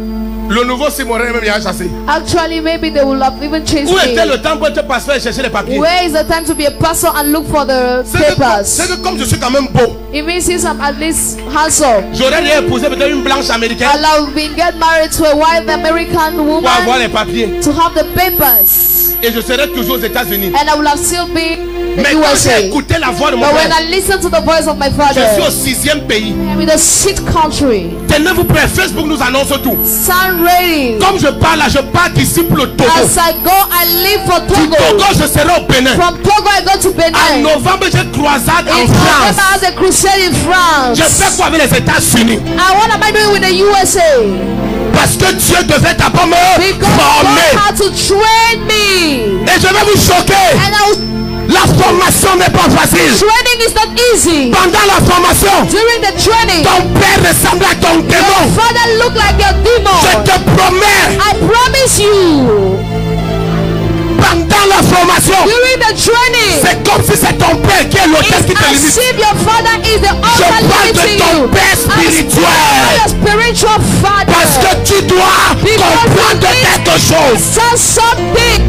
le nouveau Simorin même y a chassé. actually maybe they will have even chased Où était me. le temps pour te passer et chercher les papiers? Where is the time to be a pastor and look for the C'est papers? que comme je suis quand même beau, It means since I'm at least handsome, j'aurais dû épouser peut-être une blanche américaine I'll have been get married to a white American pour avoir woman les papiers. to have the papers, Et je serais toujours aux États-Unis. and I will have still been in Mais the quand j'ai USA. écouté la voix de mon But when père, I listen to the voice of my je father, suis au 6e pays. I'm in the 6th country. Tenez-vous prêts, Facebook nous annonce tout. Sound ready. Comme je parle là, je pars d'ici pour le Togo. As I go, I leave for Du Togo, Togo. je serai au Bénin. From Togo, I go to En Benin. novembre, j'ai croisade en In November, France. I have a crusade in France. Je fais quoi avec les États-Unis? And what am I doing with the USA? Parce que Dieu devait d'abord me Because God former. had to train me. Et je vais vous choquer. And I was, La formation n'est pas facile. training is not easy. Pendant la formation, During the training, ton père ressemble à ton your démon. father looked like your Je demon. te promets, I promise you, pendant la formation, during the training, c'est comme si c'est ton père qui est l'hôtel qui te as limite. if your father is the Je altar parle de limiting ton you. père spirituel. As a spiritual father. Parce que tu dois comprendre quelque chose. Say something.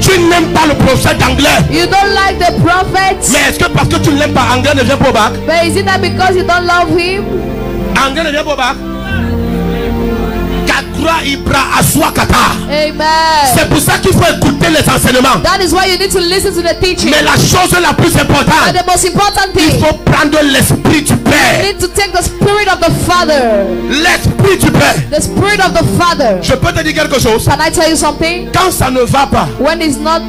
Tu n'aimes pas le prophète anglais. You don't like the prophet. Mais est-ce que parce que tu ne l'aimes pas, anglais ne vient pas au bac? But is it that because you don't love him? Anglais ne vient pas au bac? Kakra Ibra Aswa Kata. Amen. C'est pour ça qu'il faut écouter les enseignements. That is why you need to listen to the teaching. Mais la chose la plus But importante, the most important il thing, faut prendre l'esprit du you Père. need to take the spirit of the Father. L'esprit du Père. The spirit of the Father. Je peux te dire quelque chose. Can I tell you something? Quand ça ne va pas, When it's not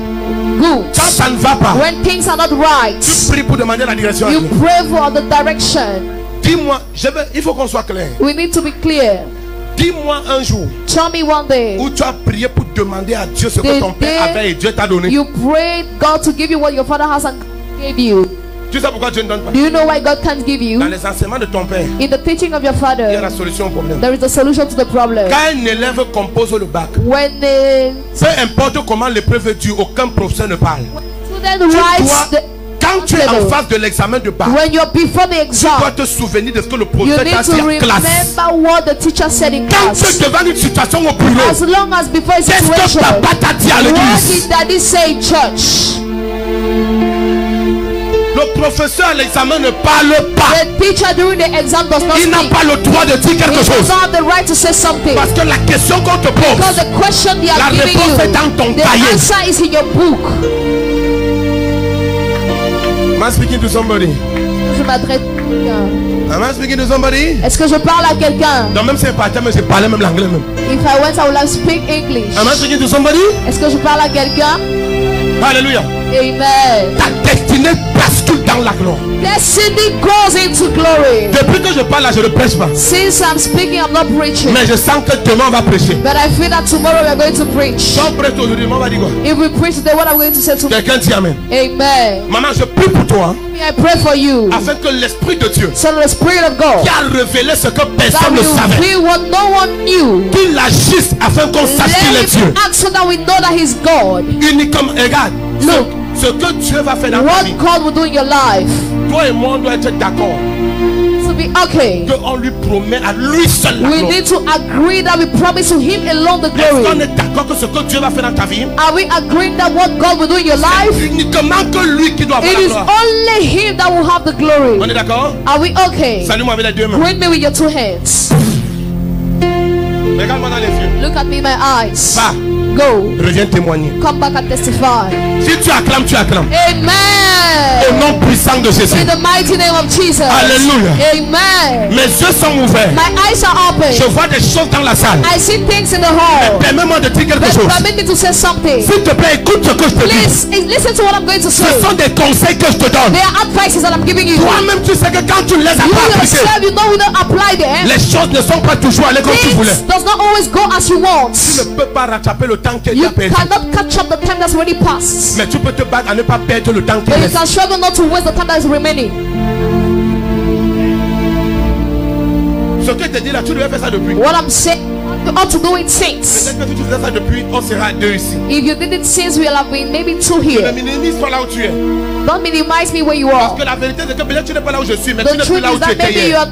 good, quand ça ne va pas, when things are not right, tu pries pour demander la direction. you pray for the direction. Dis-moi, il faut qu'on soit clair. We need to be clear. Dis-moi un jour Tell me one day où tu as prié pour demander à Dieu ce que The ton père day avait et Dieu t'a donné. you prayed God to give you what your father has and gave you. Tu sais pourquoi Dieu ne donne pas? Do you know why God can't give you? Dans les enseignements de ton père, In the teaching of your il y a la father, solution au problème. there is a solution to the problem. Quand un élève compose le bac, When the peu importe comment l'épreuve est due, aucun professeur ne parle. student Tu writes dois, quand tu es en level. face de l'examen de bac, when you're before the tu dois exam, te souvenir de ce que le you professeur need t'a to dit en classe. remember what the teacher said in Quand tu class. es devant une situation au bureau, As long as before a qu'est-ce que situation, papa t'a dit à what l'église? did daddy say in church? Le professeur à l'examen ne parle pas. The teacher during the exam does not Il n'a speak. pas le droit de dire He quelque does chose. not have the right to say something. Parce que la question qu'on te Because pose, the question they la are giving réponse you, est dans ton the cahier. answer is in your book. Am I speaking to somebody? Je m'adresse à quelqu'un. Am I speaking to somebody? Est-ce que je parle à quelqu'un? Non, même si c'est pas mais je parlais même l'anglais même. If I went, I would have speak English. Am I speaking to somebody? Est-ce que je parle à quelqu'un? Alléluia. Amen. Ta destinée bascule dans la gloire. Destiny goes into glory. Depuis que je parle là, je ne prêche pas. Since I'm speaking, I'm not preaching. Mais je sens que demain on va prêcher. But I feel that tomorrow we're going to preach. Si on prêche aujourd'hui, on va dire quoi? If we preach today, what I'm going to say tomorrow? Quelqu'un dit amen. Amen. Maman, je prie pour toi I pray for you. afin que l'Esprit de Dieu So the Spirit of God qui a révélé ce que that personne ne will savait, reveal what no one knew. qu'il agisse afin qu'on sache qu'il est Let Dieu. him act so that we know that He's God. Uniquement, regarde, Look. ce que Dieu va faire dans ta What vie, God will do in your life. toi et moi on doit être d'accord. To be okay. qu'on lui promet à lui seul la We gloire. need to agree that we promise to him alone the Est-ce qu'on glory. est d'accord que ce que Dieu va faire dans ta vie, Are we agreeing that what God will do in your life, c'est uniquement que lui qui doit avoir it la is gloire? only him that will have the glory? On est d'accord? Are we okay? Salut-moi avec les deux mains. Greet me with your two hands. Regarde-moi dans les yeux. Look at me in my eyes. Va, Go. reviens témoigner. Come back and testify. Si tu acclames, tu acclames. Au Amen. nom puissant de Jésus. In the mighty name of Jesus. Alléluia. Amen. Mes yeux sont ouverts. My eyes are Je open. vois des choses dans la salle. I see things in the hall. Permets-moi de dire quelque But chose. permit me to say something. S'il te plaît, écoute ce que je te dis. Please listen to what I'm going to say. Ce sont des conseils que je te donne. They are advices that I'm giving you. Toi-même, tu sais que quand tu ne les as You pas appliquées, yourself, you know, we don't apply them. les choses ne sont pas toujours allées comme tu voulais. Things does not always go as you want. Tu ne peux pas rattraper le temps que tu You as perdu. cannot catch up the time that's already passed. Mais tu peux te battre à ne pas perdre le temps qui But you reste. can struggle not to waste the time that is remaining. Ce que je te dis là, tu devais faire ça depuis. What I'm saying, you ought to do it since. Peut-être que si tu faisais ça depuis, on sera deux ici. If you did it since, we'll have been maybe two Ne here. minimise pas là où tu es. Don't minimize me where you Parce are. que la vérité c'est que peut-être tu n'es pas là où je suis, mais tu The n'es plus truth là où is tu that étais maybe you hier. are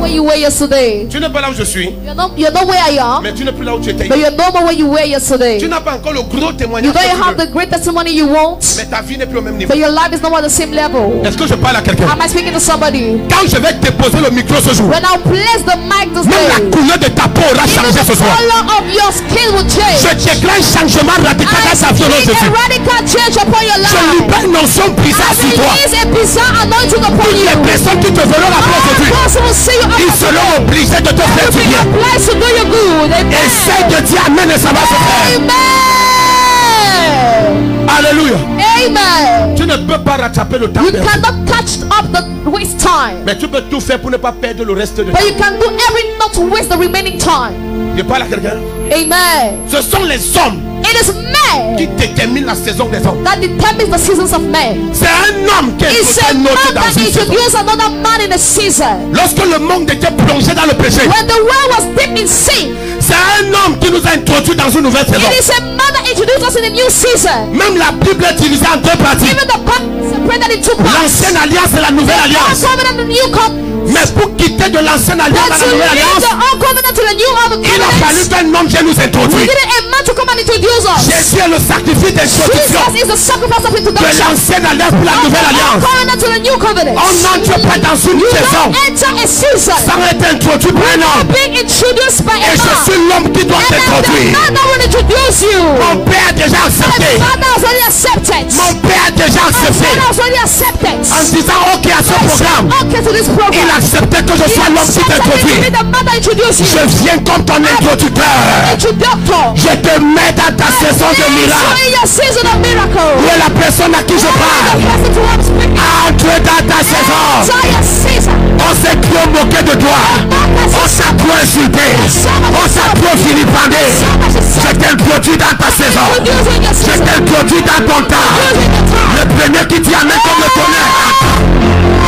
where you were yesterday. Tu n'es pas là où je suis, You're not where I am, mais tu n'es plus là où tu étais but hier. you're not where you were yesterday. Tu n'as pas encore le gros You témoignage don't que tu have veux, the great testimony you want, mais ta vie n'est plus au même niveau. but your life is not at the same level. Est-ce que je parle à quelqu'un? Am I speaking to somebody? Quand je vais déposer le micro ce jour, When I place the mic this même la day, couleur de ta peau aura even changé ce the soir. color of your skin will Je change. déclare un changement radical I dans ta vie au nom de speak a Jésus. radical change upon your Je life. libère une onction bizarre I sur toi. release a bizarre anointing upon Les you. personnes qui te verront la place aujourd'hui, All those who will see you ils after seront today obligés de te faire will du be bien. obliged to do you good. Essaye Amen. de dire amen et ça va se faire. Amen. Alléluia. Amen. Tu ne peux pas rattraper le temps You perdu, cannot catch up the waste time, mais tu peux tout faire pour ne pas perdre le reste de but temps. you can do everything not to waste the remaining time. Je parle à quelqu'un. Amen. Ce sont les hommes It is qui man déterminent la saison des hommes. that determines the seasons of men. C'est un homme qui It's est a noté man dans that une saison. introduced another man in a season. Lorsque le monde était plongé dans le péché, When the world was deep in sin, c'est un homme qui nous a introduits dans une nouvelle saison. it is a man that introduced us in a new season. Même la Bible est divisée en deux parties. Even the part separated in two parts. L'ancienne alliance et la nouvelle The old alliance. covenant and the new covenant. Mais pour quitter de l'ancienne alliance But à to la nouvelle leave alliance, the old covenant to the new il a fallu covenant, qu'un homme vienne nous we introduire. needed a man to come and introduce us. Jésus est le sacrifice d'introduction Jesus is the sacrifice of de introduction. l'ancienne alliance pour la Of the nouvelle old alliance. covenant to the new covenant. On n'entre pas dans une You saison don't enter a season sans être introduit par un homme. being introduced by a Et je man. suis l'homme qui doit And I'm the t'introduire. man that will introduce you. Mon père a déjà My accepté. father has already accepted. Mon père a déjà My accepté. father has already accepted. En disant ok à ce programme, Okay to this program. il acceptait que je He sois l'homme qui accepted me to be t'introduit. the man that introduced you. Je viens comme ton introducteur. Introductor. Je te mets dans ta saison de So miracle. in your season of miracle. Où est la personne à qui je The parle? person to whom I'm speaking. Entre dans ta saison. So your season. On s'est trop moqué de toi. On s'est trop insulté. On s'est trop vilipendé. Je t'introduis dans ta saison. Introducing your Je season. t'introduis dans ton temps. Introducing your time. Le premier qui dit amen comme le tonnerre.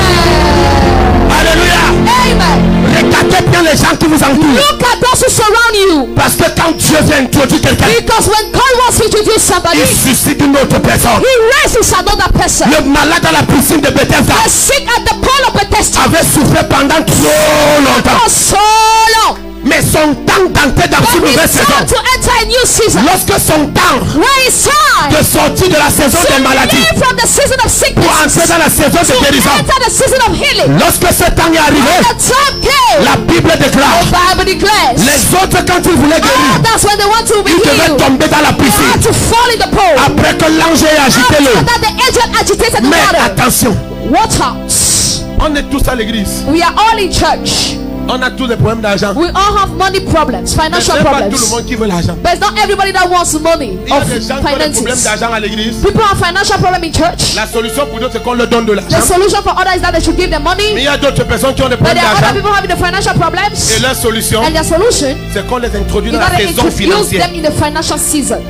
Amen. Alléluia. Amen. Regardez bien les gens qui vous entourent. Look at those who surround you. Parce que quand Dieu vient introduire quelqu'un, Because when God wants to introduce somebody, il suscite une autre personne. He raises another person. Le malade à la piscine de Bethesda The sick at the pool of Bethesda avait souffert pendant trop longtemps. for so long. Mais son temps d'entrer dans But une nouvelle it's saison, time to enter a new season. lorsque son temps When it's time de sortir de la saison to des maladies leave from the season of pour entrer sickness dans la saison de to guérison, enter the season of healing. lorsque ce temps est arrivé, The time came. la Bible déclare, The Bible declares. les autres quand ils voulaient guérir, That's when they want to be ils devaient healed. tomber dans la They piscine had to fall in the pool. après que l'ange ait agité After l'eau. that, the angel agitated the Mais water. attention, Watch out. on est tous à l'église, We are all in church. on a tous des problèmes d'argent. We all have money problems, Mais financial c'est pas tout le problems. monde qui veut l'argent. But it's not everybody that wants money Il y a of des gens qui ont des problèmes finances. d'argent à l'église. People have financial problem in church. La solution pour d'autres c'est qu'on leur donne de The l'argent. solution for others is that they should give them Mais money. il y a d'autres personnes qui ont des But problèmes there are other d'argent. people having the financial problems. Et leur solution, And their solution c'est qu'on les introduit is dans that la they saison introduce financière. them in the financial season.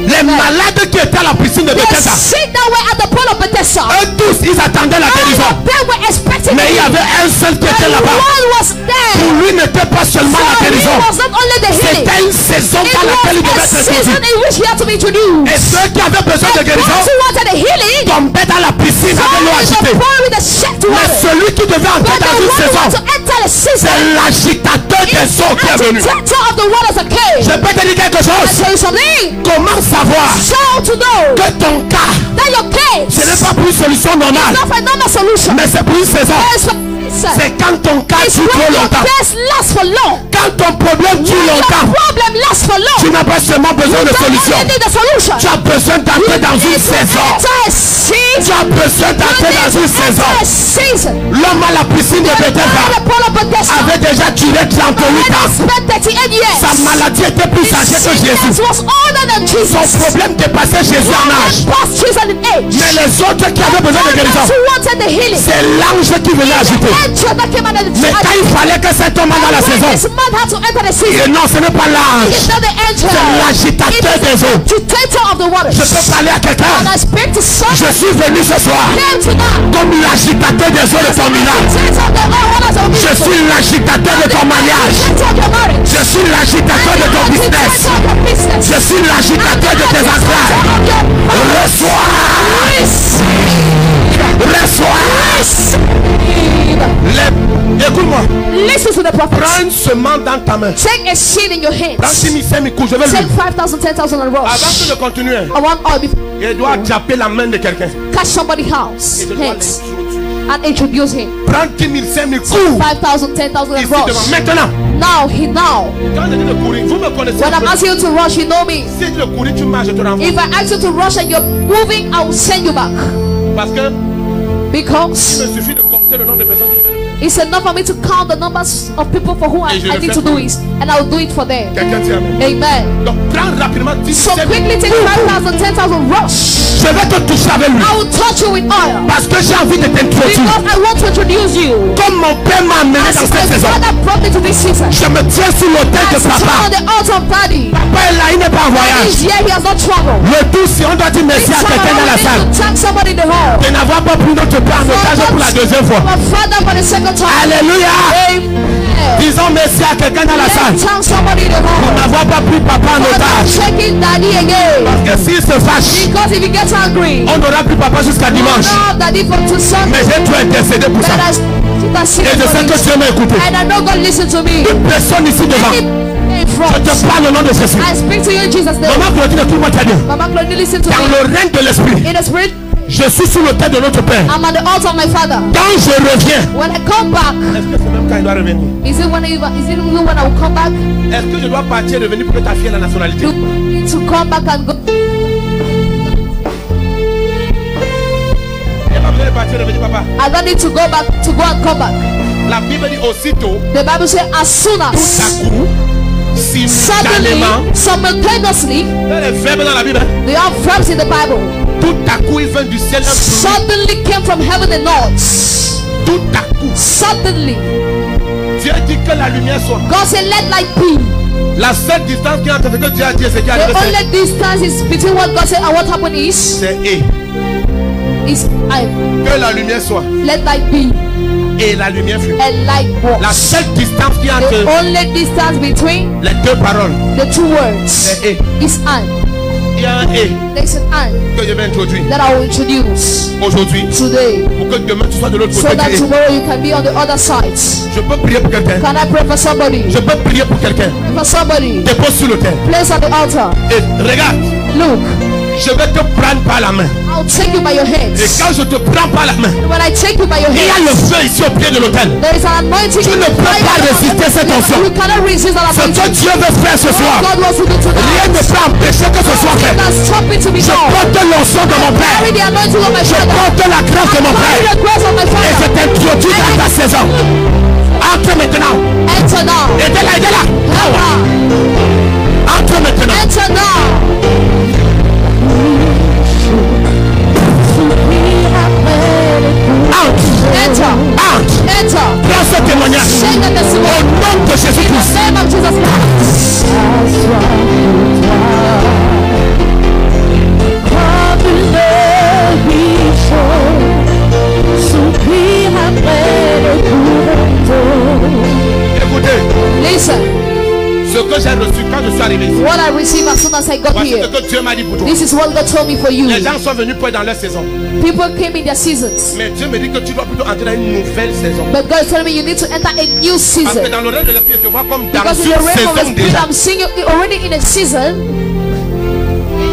Les malades qui étaient à la piscine de They Bethesda, sit that way at the pool of Bethesda. eux tous, ils attendaient la All guérison. of them were expecting Mais il y it. avait un seul qui était And là-bas. one was Pour there. lui n'était pas seulement la For him guérison, was not only the healing. c'était une saison dans laquelle il devait être season introduit. in which he had to be introduced. Et ceux qui avaient besoin de And guérison those who wanted a healing, tombaient dans la piscine avec l'eau fall in agitée. the pool with the shit Mais water. celui qui devait entrer But the dans une one who saison, wants to enter the season c'est l'agitateur des eaux qui est venu. agitator of the waters that came. Je peux te dire quelque I chose. tell you something. Comment savoir So to know que ton cas, that your case ce n'est pas pour une solution is normale, not a normal solution. mais c'est pour une saison. It's for season. C'est quand ton cas It's dure trop when your longtemps. case lasts for long. Quand ton problème dure When your longtemps, problem lasts for long. tu n'as pas seulement besoin de You don't solution. only need a solution. Tu as besoin d'entrer dans une saison. Enter a season. Tu as besoin d'entrer dans une saison. Enter a season. L'homme à la piscine de The Bethesda pool of Bethesda avait déjà duré 38 ans. spent 38 years. Sa maladie était plus âgée que Jésus. Sickness was older than Son Jesus. problème dépassait Jésus en âge. Past Jesus in age. Mais les autres qui avaient besoin de guérison, Those who wanted the healing. c'est l'ange qui venait agiter. Angel that came out of the Mais quand il fallait que cet homme aille à la when saison, this man had to enter the et season, non, ce n'est pas l'ange, it's not the angel. c'est l'agitateur It is des eaux. the agitator of the waters. Je peux parler à quelqu'un. And I speak to Je someone suis venu ce soir here tonight. comme l'agitateur des eaux de ton village. Agitator of the waters of Je suis l'agitateur de ton mariage. Agitator of your marriage. Je suis l'agitateur de ton business. Agitator of your business. Je suis l'agitateur de tes affaires. Reçois. Reçois. Écoute-moi. Listen to the prophet. Prends une semence dans ta main. Take a seed in your Prends hands. 6 000, 5 000 coups. Je vais Take lui. 5,000, 10,000 and Avant rush. que de continuer, I want oil before il doit attraper la main de quelqu'un. catch somebody's house. Et je dois Hands. l'introduire. And introduce him. Prends 10 000, 5 000 coups. 5,000, 10,000 Ici and devant. rush. Maintenant, Now, quand je dis de courir, vous me connaissez. when I'm asking you to rush, you know me. Si de courir, tu marches, je te renvoie. If I ask you to rush and you're moving, I will send you back. Parce que il Because me suffit de compter le nombre de personnes qui viennent. it's enough for me to count the numbers of people for whom I Et je le need fais to pour do it. And I will do it for them. Quelqu'un dit amen. Amen. Donc prends rapidement 10 So 000. quickly take 5,000, 10,000 rush. Je vais te toucher avec lui. I will touch you with oil. Parce que j'ai envie de t'introduire. Because I want to introduce you. Comme mon père m'a amené As dans my cette saison. father brought me to this season. Je me tiens sur l'autel I de stand on papa. the altar of daddy. Papa est là, il n'est pas en voyage. He's here, he has not traveled. Le tout, si on doit dire merci à quelqu'un dans la salle. Thank somebody in the hall. De n'avoir pas pris notre père en otage pour la deuxième fois. My father for the second time. Alléluia. Amen. Disons merci à quelqu'un dans la salle. Thank somebody in the Pour hall. n'avoir pas pris papa en For not otage. checking daddy again. Parce que s'il se fâche, Because if he gets angry, on n'aura plus papa jusqu'à dimanche. no, daddy for to Mais Sunday. j'ai tout intercédé pour ça. That has Et je sais que Dieu m'a écouté. and I know God listen to me. Toute personne ici devant, Any in je front. te parle au nom de Jésus. I speak to you in Jesus' name. Maman Claudine, écoute-moi très bien. Mama Claudine, listen to Dans me. le règne de l'esprit, In the spirit, je suis sur l'autel de notre Père. I'm at the altar of my father. Quand je reviens, When I come back, est-ce que c'est même quand il doit revenir? is it even when I will come back? Est-ce que je dois partir et revenir pour que ta fille ait la nationalité? You need to come back and go. Il n'y a pas besoin de partir et revenir, papa. I don't need to go and come back. La Bible dit aussitôt, The Bible says as soon tout à as, coup, simultanément. suddenly, simultaneously, Il y a les verbes dans la Bible. they are verbs in the Bible. Tout à coup, il vient du ciel un bruit. Suddenly came from heaven and north. Tout à coup, Suddenly, Dieu dit que la lumière soit. God said, let light be. La seule distance qui est entre ce que Dieu a dit et ce qui est The arrivé, only distance is between what God said and what happened is c'est et. I. Que la lumière soit. Let light be. Et la lumière fut. And light La was. seule distance qui est The entre only distance between les deux paroles, the two words c'est et. is and. Il y a un et There's an and que je vais introduire that I will introduce aujourd'hui today, pour que demain tu sois de l'autre so côté that du et. tomorrow you can be on the other side. Je peux prier pour quelqu'un. Can I pray for somebody? Je peux prier pour quelqu'un. For somebody. Dépose sur l'autel. Place on the altar. Et regarde, Look, je vais te prendre par la main. I'll take you by your Et hands. quand je te prends par la main, And when I take you by your il y a le hands, feu ici au pied de l'autel. there is an anointing. Tu in ne the peux fire. pas résister cette onction. You cannot resist that Ce que anointing. Dieu veut faire ce soir, God wants to do rien ne tonight. peut empêcher que ce soit fait. Nothing can stop it to be Je done. porte l'onction de mon Père. Carry the anointing of my Je father. porte la grâce de mon Carry Père. the grace of my Et je father. t'introduis dans ta saison. Entre maintenant. Enter now. Aidez-la, aidez-la. Entre maintenant. Enter now. Enter. Enter. Prends ce témoignage. Shake the testimony. Au nom de In Jésus-Christ. the name of Jesus Christ. Soupir après le courant d'eau. j'ai reçu quand je suis arrivé ici. What I received as soon as I got Voici here. ce que Dieu m'a dit pour toi. This is what God told me for you. Les gens sont venus pour être dans leur saison. People came in their seasons. Mais Dieu me dit que tu dois plutôt entrer dans une nouvelle saison. But God is telling me you need to enter a new Parce que season. dans l'oreille de l'esprit, je te vois comme dans Because in une the realm of the saison spirit, déjà. I'm seeing you already in a season.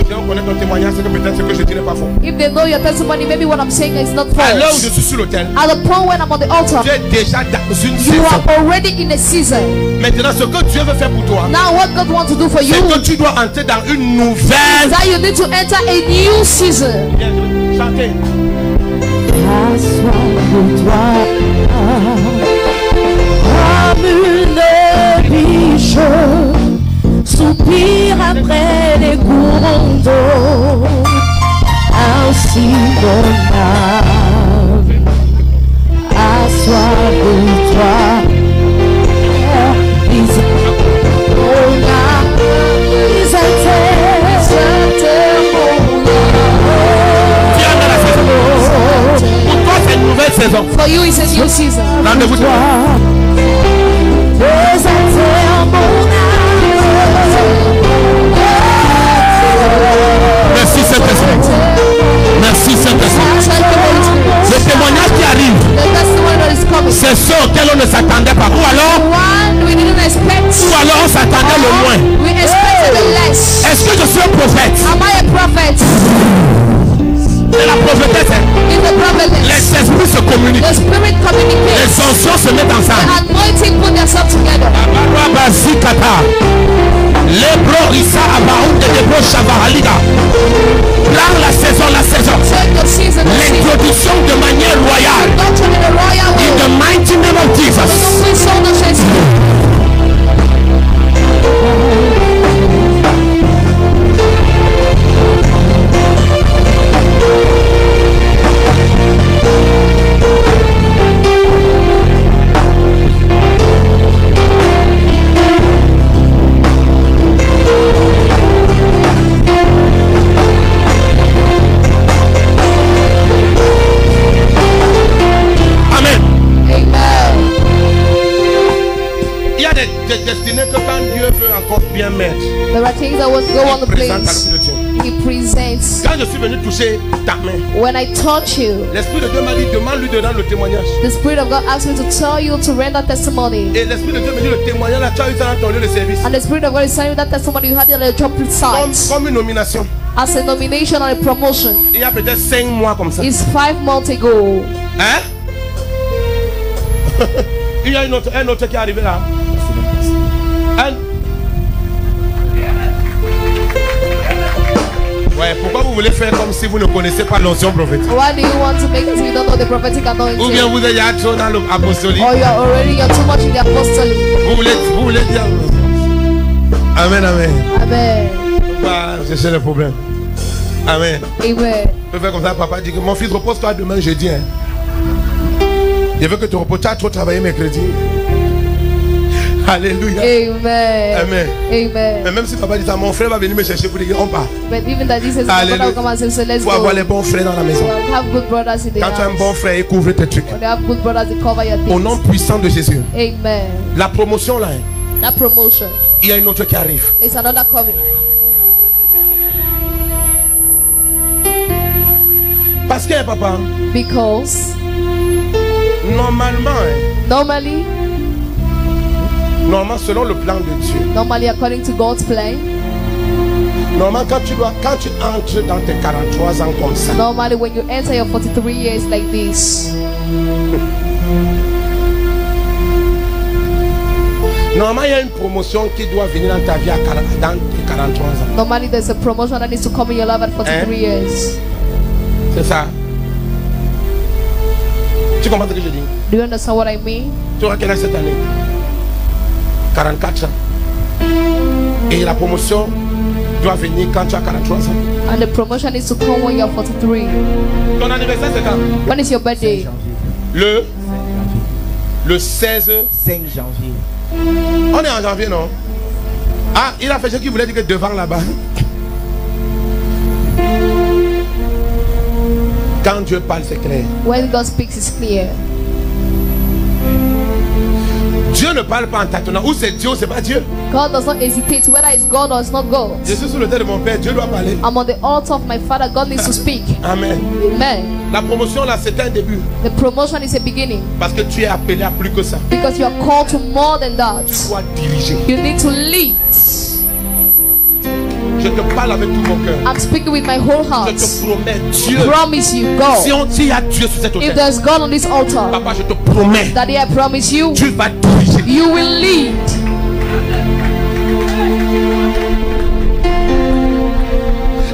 Si on connaît ton témoignage, c'est que peut-être ce que je dis n'est pas faux. If they know your testimony, maybe what I'm saying is not À l'heure où false. je suis sur l'autel, At the point when I'm on the altar, tu es déjà dans une you saison. are already in a season. Maintenant, ce que Dieu veut faire pour toi, Now what God wants to do for you c'est que tu dois entrer dans une is nouvelle. that you need to enter a new season. Chantez. Comme une biche soupire après les courants d'eau, ainsi mon âme assoit de toi. Mon âme Viens dans la saison. Pour toi, c'est une nouvelle saison. For you, it's a new season. Rendez-vous toi. Merci Saint-Esprit. Merci Saint-Esprit. Le témoignage qui arrive, The testimony that is coming. c'est ce auquel on ne s'attendait pas. Ou alors One we didn't expect. on s'attendait le moins. We expected the less. Est-ce que je suis un prophète? Am I a prophet? Et la prophétesse, In the prophetess, les esprits se communiquent. the spirit communicates. Les onctions se mettent The ensemble. anointing put themselves together. Abazikata. Lebro Issa Abaoun de Lebro Shavaraliga. Plan la saison. Take the season. L'introduction de manière royale. Doctrine in the royal In way. the mighty name of Jesus. We saw the chance. Amen. Amen. Il y a des destinées que quand Dieu veut encore bien mettre, There are things that will go on the il présente à place. l'Esprit de Dieu. He presents. Quand je suis venu toucher ta main, When I touch you, l'Esprit de Dieu m'a dit, demande-lui de rendre le témoignage. the Spirit of God asked me to tell you to render testimony. Et l'Esprit de Dieu me dit, le témoignage là, tu as eu ça dans ton lieu de service. And the Spirit of God is telling you that testimony you had it at the job site. Comme une nomination. As a nomination and a promotion. Il y a peut-être 5 mois comme ça. It's 5 months ago. Hein? Il y a un autre qui est arrivé là. Ouais, pourquoi vous voulez faire comme si vous ne connaissez pas l'onction prophétique? Why do you want to make it so you don't know the prophetic Ou bien anointing? vous êtes trop dans l'apostolique? Or you're too much in the apostolic. Vous voulez dire. Amen, amen. Amen. On va chercher le problème. Amen. Amen. Je peux faire comme ça, papa dit que mon fils repose-toi demain jeudi. Hein. Je veux que tu reposes. Tu as trop travaillé mercredi. Alléluia. Amen. Amen. Amen. Mais même si papa dit ça, mon frère va venir me chercher pour dire on part. But even that this is Alléluia. come and say, so let's Il faut avoir go. les bons frères dans la maison. Well, have good brothers in the Quand tu as un house. bon frère, il couvre tes trucs. When you have good brothers, they cover your Au nom things. puissant de Jésus. Amen. La promotion là, That promotion il y a une autre qui arrive. is another coming. Parce que papa, Because normalement, hein, normally selon le plan de Dieu, according to God's plan, normalement quand tu entres dans tes 43 ans comme ça, normally when you enter your 43 years like this, normalement il y a une promotion qui doit venir dans ta vie dans tes 43 ans. normally there's a promotion that needs to come in your life at 43 years. C'est ça. Tu comprends ce que je dis? Do you understand what I mean? Tu vois quelle est cette année? 44 ans. Et la promotion doit venir quand tu as 43 ans. And the promotion needs to come when you're 43. Ton anniversaire c'est quand? When is your birthday? Le 16 5 janvier. On est en janvier, non? Ah, il a fait ce qu'il voulait dire que devant là-bas. Quand Dieu parle, c'est clair. When God speaks, it's clear. Dieu Dieu ne parle pas en tâtonnant. Ou c'est Dieu ou c'est pas Dieu. God does not hesitate whether it's God or it's not God. Je suis sur le terre de mon père. Dieu doit parler. I'm on the altar of my father. God needs to speak. Amen. Amen. La promotion là, c'est un début. The promotion is a beginning. Parce que tu es appelé à plus que ça. Because you are called to more than that. Tu dois diriger. You need to lead. Je te parle avec tout mon cœur. I'm speaking with my whole heart. Je te promets, Dieu. Promise you, God. S'il y a Dieu sur cet If autel, there's God on this altar, papa, je te promets, Daddy, I promise you, tu vas diriger. you will lead.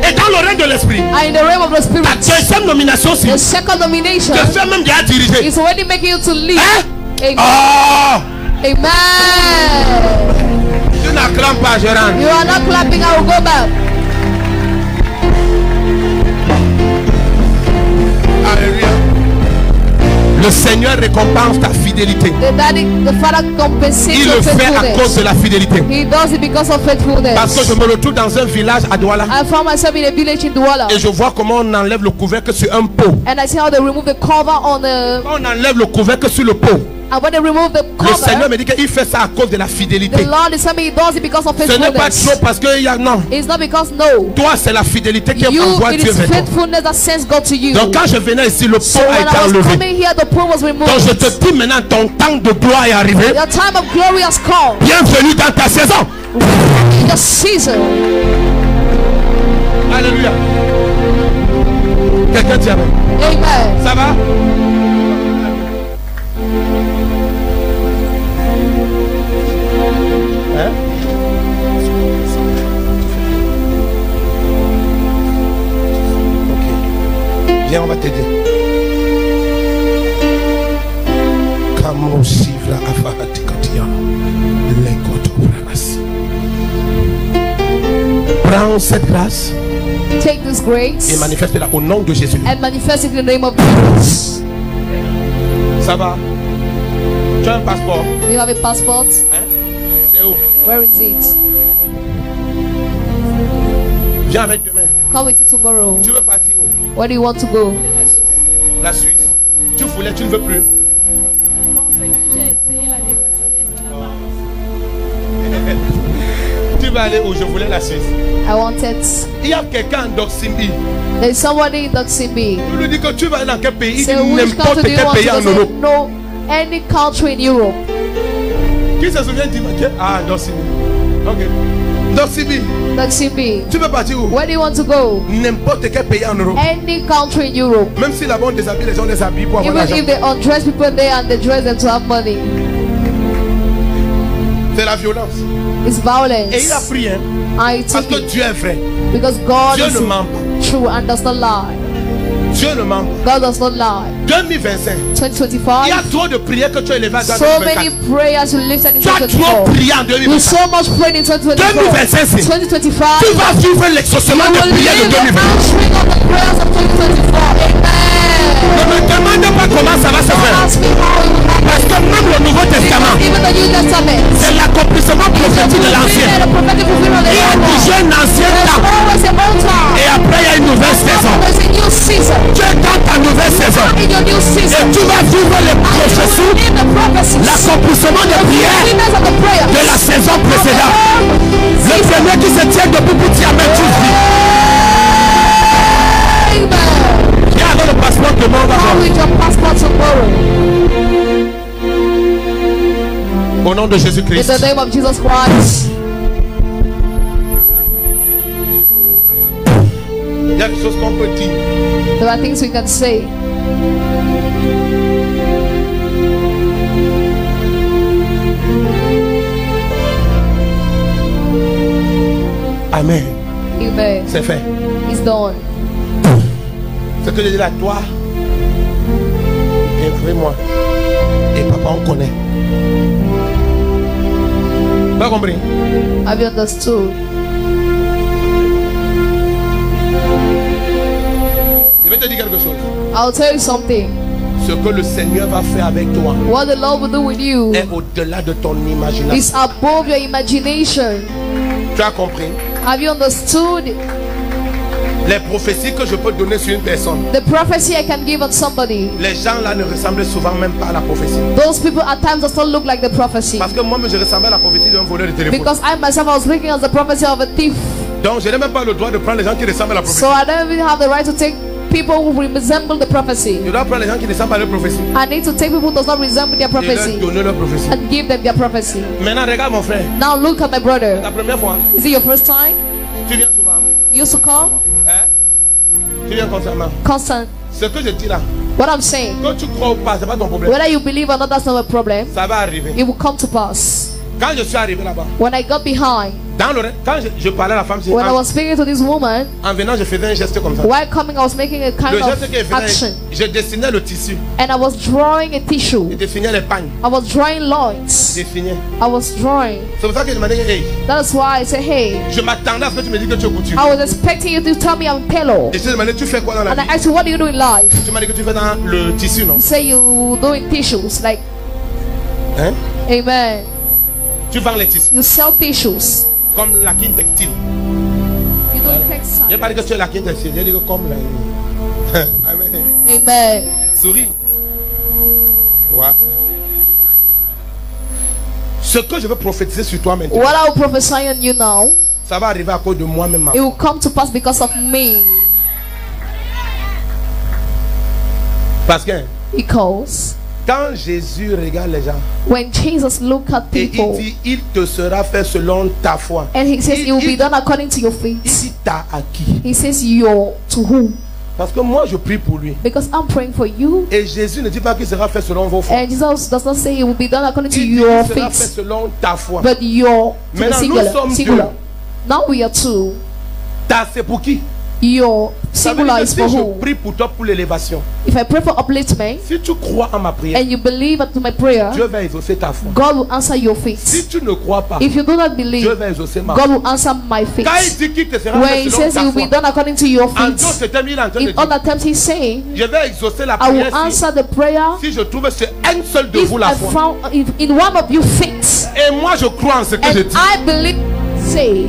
Et dans le règne de l'esprit, And in the realm of the ta spirit, deuxième nomination, the c'est second nomination te faire même déjà diriger. is already making you to lead. Hein? Amen. Oh! Amen. Tu n'acclames pas, je rentre. You are not clapping, I will go back. Alléluia. Le Seigneur récompense ta fidélité. The Father compensates Il your le fait à cause faithfulness. de la fidélité. He does it because of faithfulness. Parce que je me retrouve dans un village à Douala I found myself in a village in Douala, et je vois comment on enlève le couvercle sur un pot. and I see how they remove the cover on the. Quand on enlève le couvercle sur le pot, And when they remove the le Seigneur cover, me dit qu'il fait ça à cause de la the fidélité. Lord is telling me He does it because of Ce n'est pas faithfulness. trop parce qu'il y a non. It's not because no. Toi, c'est la fidélité qui You, envoie it Dieu is vers toi. faithfulness that sends God to you. Donc quand je venais ici, le pot So a when été I was enlevé. coming here, the pool was removed. Donc je te dis maintenant, ton temps de gloire est arrivé. Your time of glory has come. Bienvenue dans ta saison. In your season. Alléluia. Quelqu'un dit amen. Amen. Ça va? Hein? Ok. Viens, on va t'aider. Kamosivra afahatikatia. Lekotobranas. Prends cette grâce Take this grace et manifeste-la au nom de Jésus. and manifest it in the name of Jesus. Ça va? Tu as un passeport? Do you have a passport? Hein? C'est où? Where is it? Viens avec demain. Come with you tomorrow. Tu veux partir où? Where do you want to go? La Suisse. Tu voulais, tu ne veux plus. Tu vas aller où? Je voulais la Suisse. I wanted. Il y a quelqu'un d'Oximbi. There's somebody in Doximbi. Tu lui dis que tu vas aller dans quel pays? Il Say, dit which n'importe country do you quel want to pays en go? Europe. Say, no, any country in Europe. Qui se souvient du Ah, d'Oximbi. Ok. D'Oximbi. Doximbi. Tu veux partir où? Where do you want to go? N'importe quel pays en Europe. Any country in Europe. Même si là-bas on déshabille les gens, les habille pour avoir Even l'argent. if they undress people there and they dress them to have money. C'est la violence. It's violence. Et il a pris, hein. I Parce took que it Dieu est vrai. because God Dieu is ne ment pas. true and does not lie. Dieu ne ment pas. God does not lie. 2025. Il y a 2025. trop de prières que tu as élevées à So 2024. many prayers you lifted in Tu as trop 2024. prié en You 2024. so much prayed in 2024. 2025, c'est- 2025. Tu vas vivre l'exaucement You des will prières de live the 2024. answering of the prayers of 2024. Ne Amen. me demande pas comment ça va se Don't faire. ask me how it will happen. Parce que même le Nouveau Testament, Even the New Testament. c'est l'accomplissement prophétique de l'ancien. The prophetic fulfillment of the Il y a old one. déjà un ancien There's temps. always a old time. Et après, il y a une nouvelle saison. There's a new season. Tu es dans ta nouvelle saison. In your new Et season. tu vas vivre les prophéties, In the prophecies. l'accomplissement des prières Fulfillment of the prayers. de la saison précédente. Le premier qui se tient debout pour dire Amen, tu vis. Amen. Viens avec le passeport de mon Come argent. with your passport tomorrow. Au nom de In Jésus-Christ. the name of Jesus Christ. Il y a des choses qu'on peut dire. There are things we can say. Amen. Amen. C'est fait. It's done. Ce que je dis là, toi et avec moi. Et papa, on connaît. Pas compris? Have you understood? Je vais te dire quelque chose. I'll tell you something. Ce que le Seigneur va faire avec toi What the Lord will do with you est au-delà de ton imagination. is above your imagination. Tu as compris? Have you understood? Les prophéties que je peux donner sur une personne, The prophecy I can give on somebody. les gens là ne ressemblent souvent même pas à la prophétie. Those people at times does not look like the prophecy. Parce que moi-même je ressemblais à la prophétie d'un voleur de téléphone. Because I myself I was looking at the prophecy of a thief. Donc je n'ai même pas le droit de prendre les gens qui ressemblent à la prophétie. So I don't even have the right to take people who resemble the prophecy. Je dois prendre les gens qui ressemblent à leur prophétie I need to take people who does not resemble their et leur prophecy donner leur prophétie. and give them their prophecy. Maintenant regarde mon frère. Now look at my brother. La première fois, Is it your first time? tu viens souvent. You used to come? Hein? Tu viens constamment. Constant. Ce que je dis là, What I'm saying, que tu crois ou pas, c'est pas ton problème. whether you believe or not, that's not a problem. Ça va arriver. It will come to pass. Quand je suis arrivé là-bas, When I got behind, quand je parlais à la femme, when I was speaking to this woman, en venant, je faisais un geste comme ça. while coming, I was making a Le kind geste que je of action. faisais, je dessinais le tissu, And I was drawing a je tissue. dessinais les pagnes, I was drawing je loins. dessinais. I was drawing. C'est pour ça que je demandais, hey, That is why I said, hey, je m'attendais à ce que tu me dises que tu es couture. I was expecting you to tell me I'm pillow. Et je te demandais, tu fais quoi dans la And I vie? asked you, what do you do in life? Tu m'as dit que tu fais dans le tissu, non? You say you doing tissues. Like, Hein? amen. Tu vends les tissus, You sell tissues. comme la king textile. You do Je n'ai textile. pas dit que tu es la king textile, j'ai dit que comme la... Amen. Amen. Souris. Ouais. Ce que je veux prophétiser sur toi maintenant, What I will prophesy on you now, ça va arriver à cause de moi-même. it will come to pass because of me. Parce que Because quand Jésus regarde les gens when Jesus look at et il people dit, il te sera fait selon ta foi. and he says it will be il, done according to your il faith, dit t'as à qui? he says your to whom? Parce que moi je prie pour lui. Because I'm praying for you. Et Jésus ne dit pas qu'il sera fait selon vos foi. And Jesus does not say it will be done according to Il dit your qu'il sera fait faith, selon ta foi. but your to the Maintenant, nous singular. sommes Singular. deux. Now we are two. Ta c'est pour qui? Your Ça veut singular dire is que for si je who? prie pour toi pour l'élévation, If I pray for upliftment si tu crois en ma prière, and you believe to my prayer, Dieu va exaucer ta foi. God will answer your Si faith. tu ne crois pas, If you do not Dieu believe, va exaucer ma God foi. will answer my Quand il faith. dit qu'il te sera When fait he selon says it ta will foi, be done according to your en d'autres faith, termes, il est en train de in dire, other terms he's saying, je vais exaucer la I will prière si, answer the prayer si je trouve c'est un seul de if vous la I foi. found if in one of you faith. Et moi je crois en ce que je And dis. I believe, say,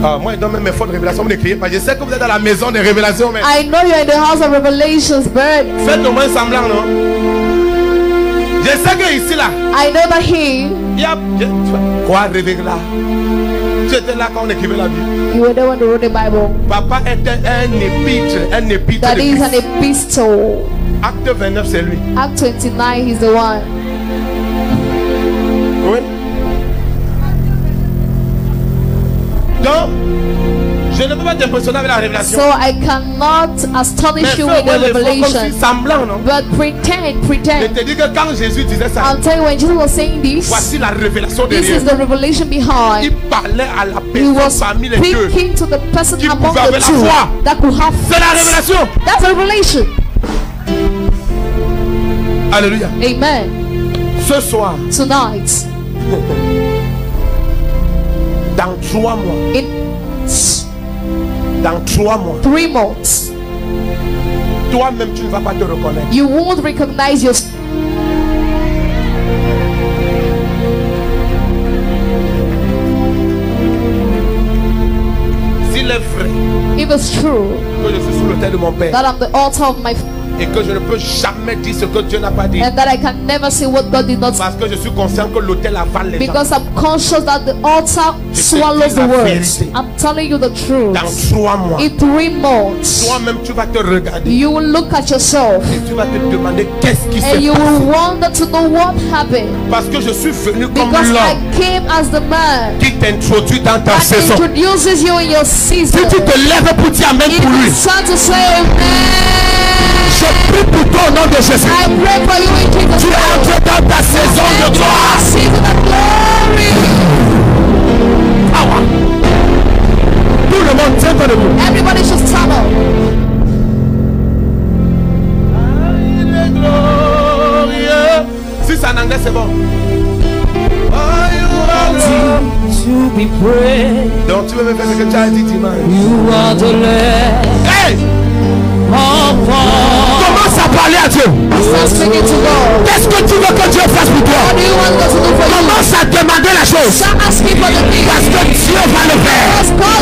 Ah, moi, dans mes fonds de révélation, vous ne criez pas. Je sais que vous êtes dans la maison des révélations, mais I know you're in the house of revelations, but faites au moins semblant, non? Je sais que ici, là, I know that he, il y a. Quoi, révéler là? Tu étais là quand on écrivait la Bible. you were the one who wrote the Bible. Papa était un épître That de is an Christ. epistle. Acte 29, c'est lui. Act 29, he's the one. Oui. Donc, je ne peux pas t'impressionner avec la révélation. So I cannot astonish Mais you fais au with moins the l'effort comme si revelation. semblant, non? But pretend, Je pretend. te dis que quand Jésus disait ça, I'll tell you, when Jesus was saying this, voici la révélation this derrière. is the revelation Il behind. parlait à la He personne was parmi les deux. speaking to the person Qui among pouvait avoir the la two foi. that could have C'est la faith. révélation. That's a revelation. Alléluia. Amen. Ce soir, Tonight, dans 3 mois, dans 3 mois, 3 months, toi-même tu ne vas pas te reconnaître. you won't recognize your. S'il est vrai If it's true que je suis sous l'autel de mon Père that I'm the altar of my et que je ne peux jamais dire ce que Dieu n'a pas dit, and that I can never say what God did not say, parce que je suis conscient que l'autel avale les gens. because I'm conscious that the altar Je te swallows dis the la words. vérité. I'm telling you the truth. Dans 3 mois, In 3 months, toi-même tu vas te regarder you will look at yourself et tu vas te demander qu'est-ce qui and s'est you will passé. wonder to know what happened, Parce que je suis venu comme because I l'homme came as the man qui t'introduit dans ta that saison. introduces you in your season. Si tu te lèves pour dire amen If pour lui, it's time to say amen, je prie pour toi au nom de Jésus. I pray for you in Jesus' Tu name. entres dans ta saison de Enter gloire. a season of glory. Power. Tout le monde tient pas debout. Everybody should stand up. Il est glorieux. Si c'est en anglais, c'est bon. To be praised, Donc tu veux me faire ce que tu as dit dimanche. you are the Lamb Hey! of God. Commence à parler à Dieu. Start speaking to God. Qu'est-ce que tu veux que Dieu fasse pour toi? What do you want God to do for you? Commence à demander la chose. Start asking for the things. Parce que Dieu va le faire. Because God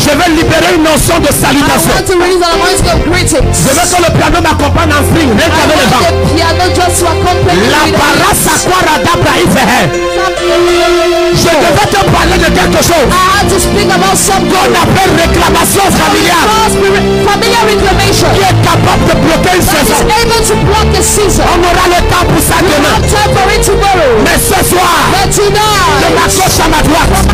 Je vais libérer une notion de I salutation. want to release an anointing of greetings. Je veux que le piano m'accompagne en swing. Rien I qu'avec les want vents. the piano just to accompany La me. barassa quaradabra ifehe. Je devais te parler de quelque chose I had to speak about something. qu'on appelle réclamation familiale, Familiar reclamation. qui est capable de bloquer une That is saison. able to block a season. On aura le temps pour ça We demain. have time for it tomorrow. Mais ce soir, But de ma tonight, gauche à ma droite,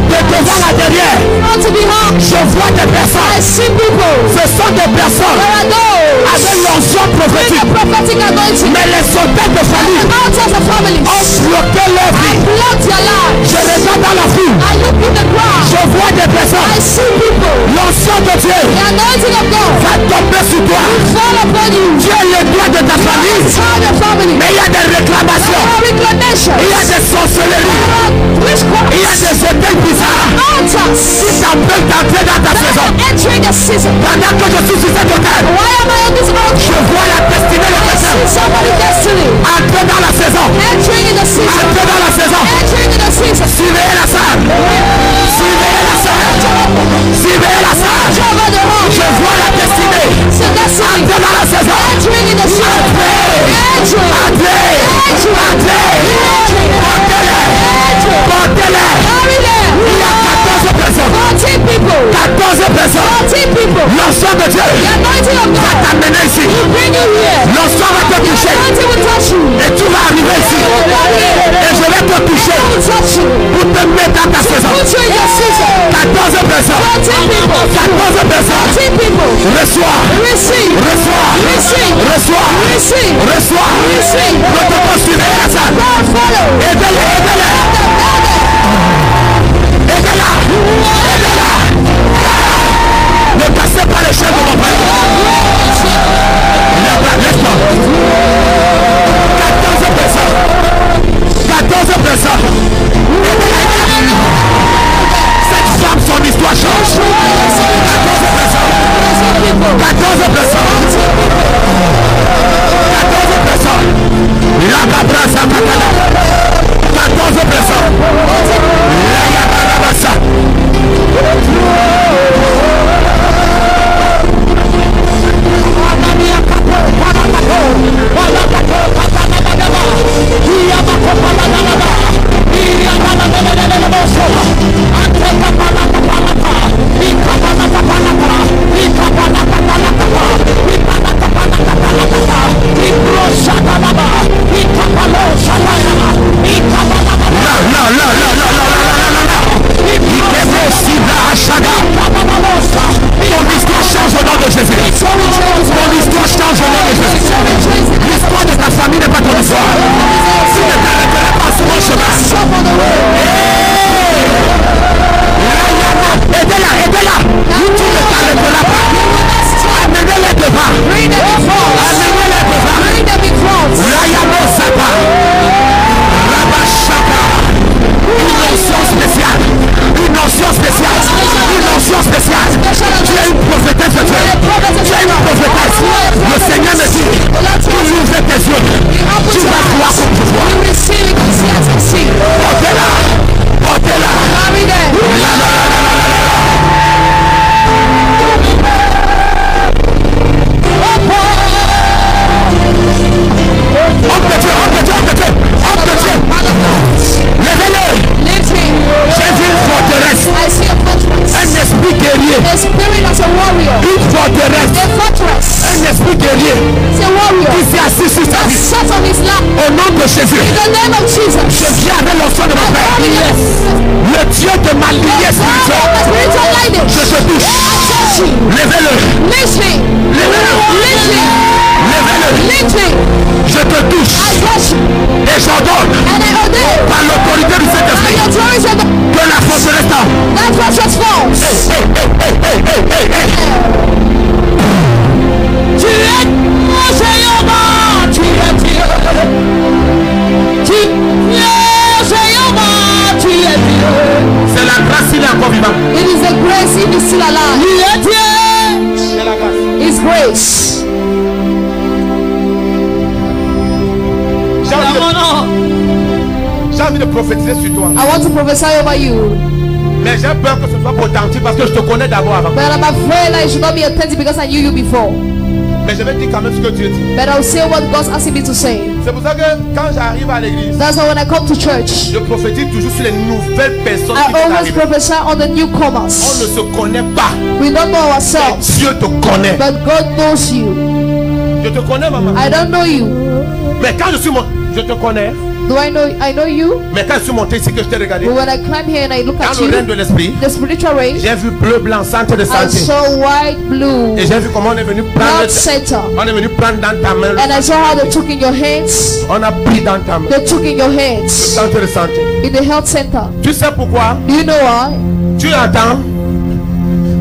de devant à derrière, not to be harmed. je vois des I personnes. see people. Ce sont des personnes There are those avec l'onction with the prophétique. prophetic anointing. Mais les soldats de famille Altars of families. ont bloqué leur vie. Block their lives. Je regarde dans la foule. I look in the ground. Je vois des I personnes. see people. L'onction de Dieu The anointing of God va tomber sur toi. fall upon you. Tu es le doigt de ta famille. Time your family. Mais il y a des réclamations. There are reclamations. Il y a des sorcelleries. There are witchcraft. Il y a des hôtels bizarres Altars qui t'empêchent d'entrer dans ta that saison. are entering the season. Pendant que je suis sur cet hôtel, Why am I on this je altar? vois la destinée de I quelqu'un see somebody's destiny entrer dans la saison. entering in the season. Entrer dans la saison. Entering in the season. Suivez la salle. Suivez la salle. Suivez la salle. Cover the home. Je vois la destinée. It's a destiny. Entrez dans la saison. Entering in the season. Entering. Entrez. Entrez. Portez-les. Carry them. Il y a 14 personnes. 14 people. 14 personnes. 14 people. L'onction de Dieu The anointing of va God t'amener ici. will bring you here. L'onction va te The toucher. anointing will touch you. Et tu vas arriver ici. Et je vais te toucher Will touch you. pour te mettre dans ta saison. Put you in your season. 14 personnes. 14 people. 14 personnes. 14 people. Reçois. Receive. Reçois. Receive. Reçois. Receive. Reçois. Receive. Protocole suivez la salle. God follow. Aidez-les. Aidez-les. Aidez-la. Aidez-la. Ne passez pas les chaînes de mon père. Laisse-moi. 14 personnes. 14 personnes. Cette femme, son histoire change. 14 personnes. 14 personnes. 14 personnes. La cabrasa matala. 14 personnes. La yabarabasa. Ton histoire change au nom de Jésus. Ton histoire change au nom de Jésus. L'histoire de ta famille n'est pas ton histoire. Tu ne t'arrêteras pas sur mon chemin. Aidez-la, aidez-la. Tu ne t'arrêteras pas. Amenez-les devant. Amenez-les devant. Rayamo Sapa. Rabashaka. Une notion spéciale. Une notion spéciale. Une notion spéciale. Tu es une prophétesse de Dieu. Tu es une prophétesse. Le Seigneur me dit, tu ouvres tes yeux. Tu vas voir comme tu vois. Portez-la. Portez-la. Homme de Dieu, homme de Dieu, homme de Dieu, homme de Dieu. Levez-le. J'ai vu une forteresse. Un esprit guerrier. The spirit of a warrior. Une forteresse. A fortress. Un esprit guerrier It's a warrior. qui s'est assis sur ta That vie. sat on his lap. Au nom de Jésus. In the name of Jesus. Je viens avec l'onction de mon Père. Le Dieu de ma lignée spirituelle. Spiritual lineage. Je te touche. Touch you. Levez-le. Lift me. Levez-le. Lift me. Levez-le. Lift me. Je te touche. I touch you. Et j'ordonne And I ordain. par l'autorité du By the Saint-Esprit authority of the que la forteresse tombe. that fortress falls. Tu es mon Seigneur, tu es Dieu. Tu es Seigneur, tu es Dieu. C'est la grâce, il est encore vivant. It is the grace if he's still alive. Tu es Dieu. C'est la grâce. His grace. J'ai envie de prophétiser sur toi. I want to prophesy over you. Mais j'ai peur que ce soit authentique parce que je te connais d'abord avant. But I'm afraid that it should not be authentic because I knew you before. Mais je vais dire quand même ce que Dieu dit. But I'll say what God's asking me to say. C'est pour ça que quand j'arrive à l'église, That's why when I come to church, je prophétise toujours sur les nouvelles personnes qui I viennent always arriver. prophesy on the On newcomers. ne se connaît pas. We don't know Mais ourselves, Dieu te connaît. but God knows you. Je te connais, maman. I don't know you. Mais quand je suis monté, je te connais. Do I know you? Mais quand je suis monté ici que je t'ai regardé, But when I climb here and I look dans at le règne you, de l'esprit, the spiritual range, j'ai vu bleu, blanc, centre de I santé. saw white, blue, Et j'ai vu comment on est venu prendre. blood center. On est venu prendre dans ta main. And I saw how they took in your hands. On a pris dans ta main. They took in your Le hands centre de santé. in the health center. Tu sais pourquoi? Do you know why? Tu entends?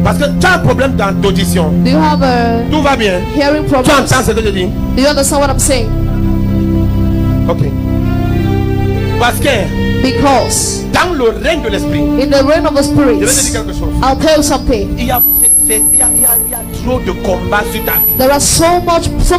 Parce que tu as un problème d'audition. Do you have a Tout va bien. hearing Tu problem? entends ce que je dis? Do you understand what I'm saying? Ok. Parce que Because dans le règne de l'esprit, in the realm of the je vais te dire spirits, quelque chose. I'll tell you something. Il y a trop de combats sur ta vie. There are so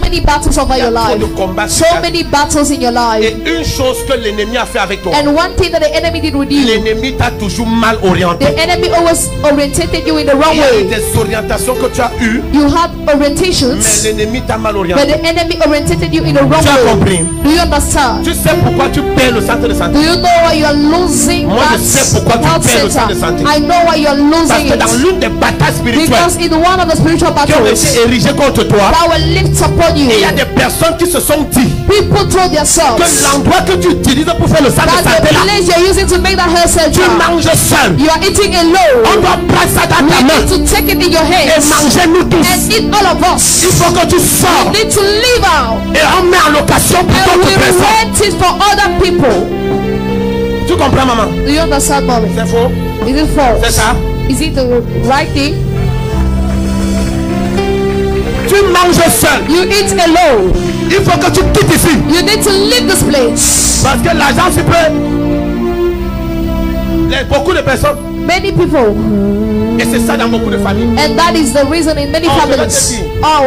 many battles over Il y your a trop life. de combats sur So ta vie. many battles in your life. Et une chose que l'ennemi a fait avec toi, And one thing that the enemy did with you, l'ennemi t'a toujours mal the orienté. enemy always orientated you in the wrong Il y a eu way. des orientations que tu as eues, You had mais orientations, l'ennemi t'a mal but orienté. the enemy orientated you in the wrong Tu as way. compris? Do you understand? Tu sais pourquoi tu perds le centre de Do santé? you know why you are losing Moi, je sais that pourquoi tu health perds le centre de center? santé. I know why you are Parce losing que dans it. l'une des batailles spirituelles Because in one of the spiritual qui ont battles été érigées contre toi, that will lift upon you, il y a des personnes qui se sont dit people told que themselves l'endroit que tu utilises pour faire le centre de that santé the là, place you're using to make that health tu center, manges seul. you are eating On alone. doit prendre ça dans ta We main need to take it in your et hands manger nous tous. and eat all of Il us. faut que tu sors You need to live out et on met en location pour and d'autres we personnes. rent it for other people. Tu comprends, maman? Do you understand, mommy? C'est faux? Is it C'est false? ça? Is it the right thing? Tu manges seul. You eat alone. Il faut que tu quittes ici. You need to leave this place. Parce que l'argent, c'est peu. Beaucoup de personnes, Many people, et c'est ça dans beaucoup de familles, and that is the reason in many Oh, je vais te families. dire. Oh,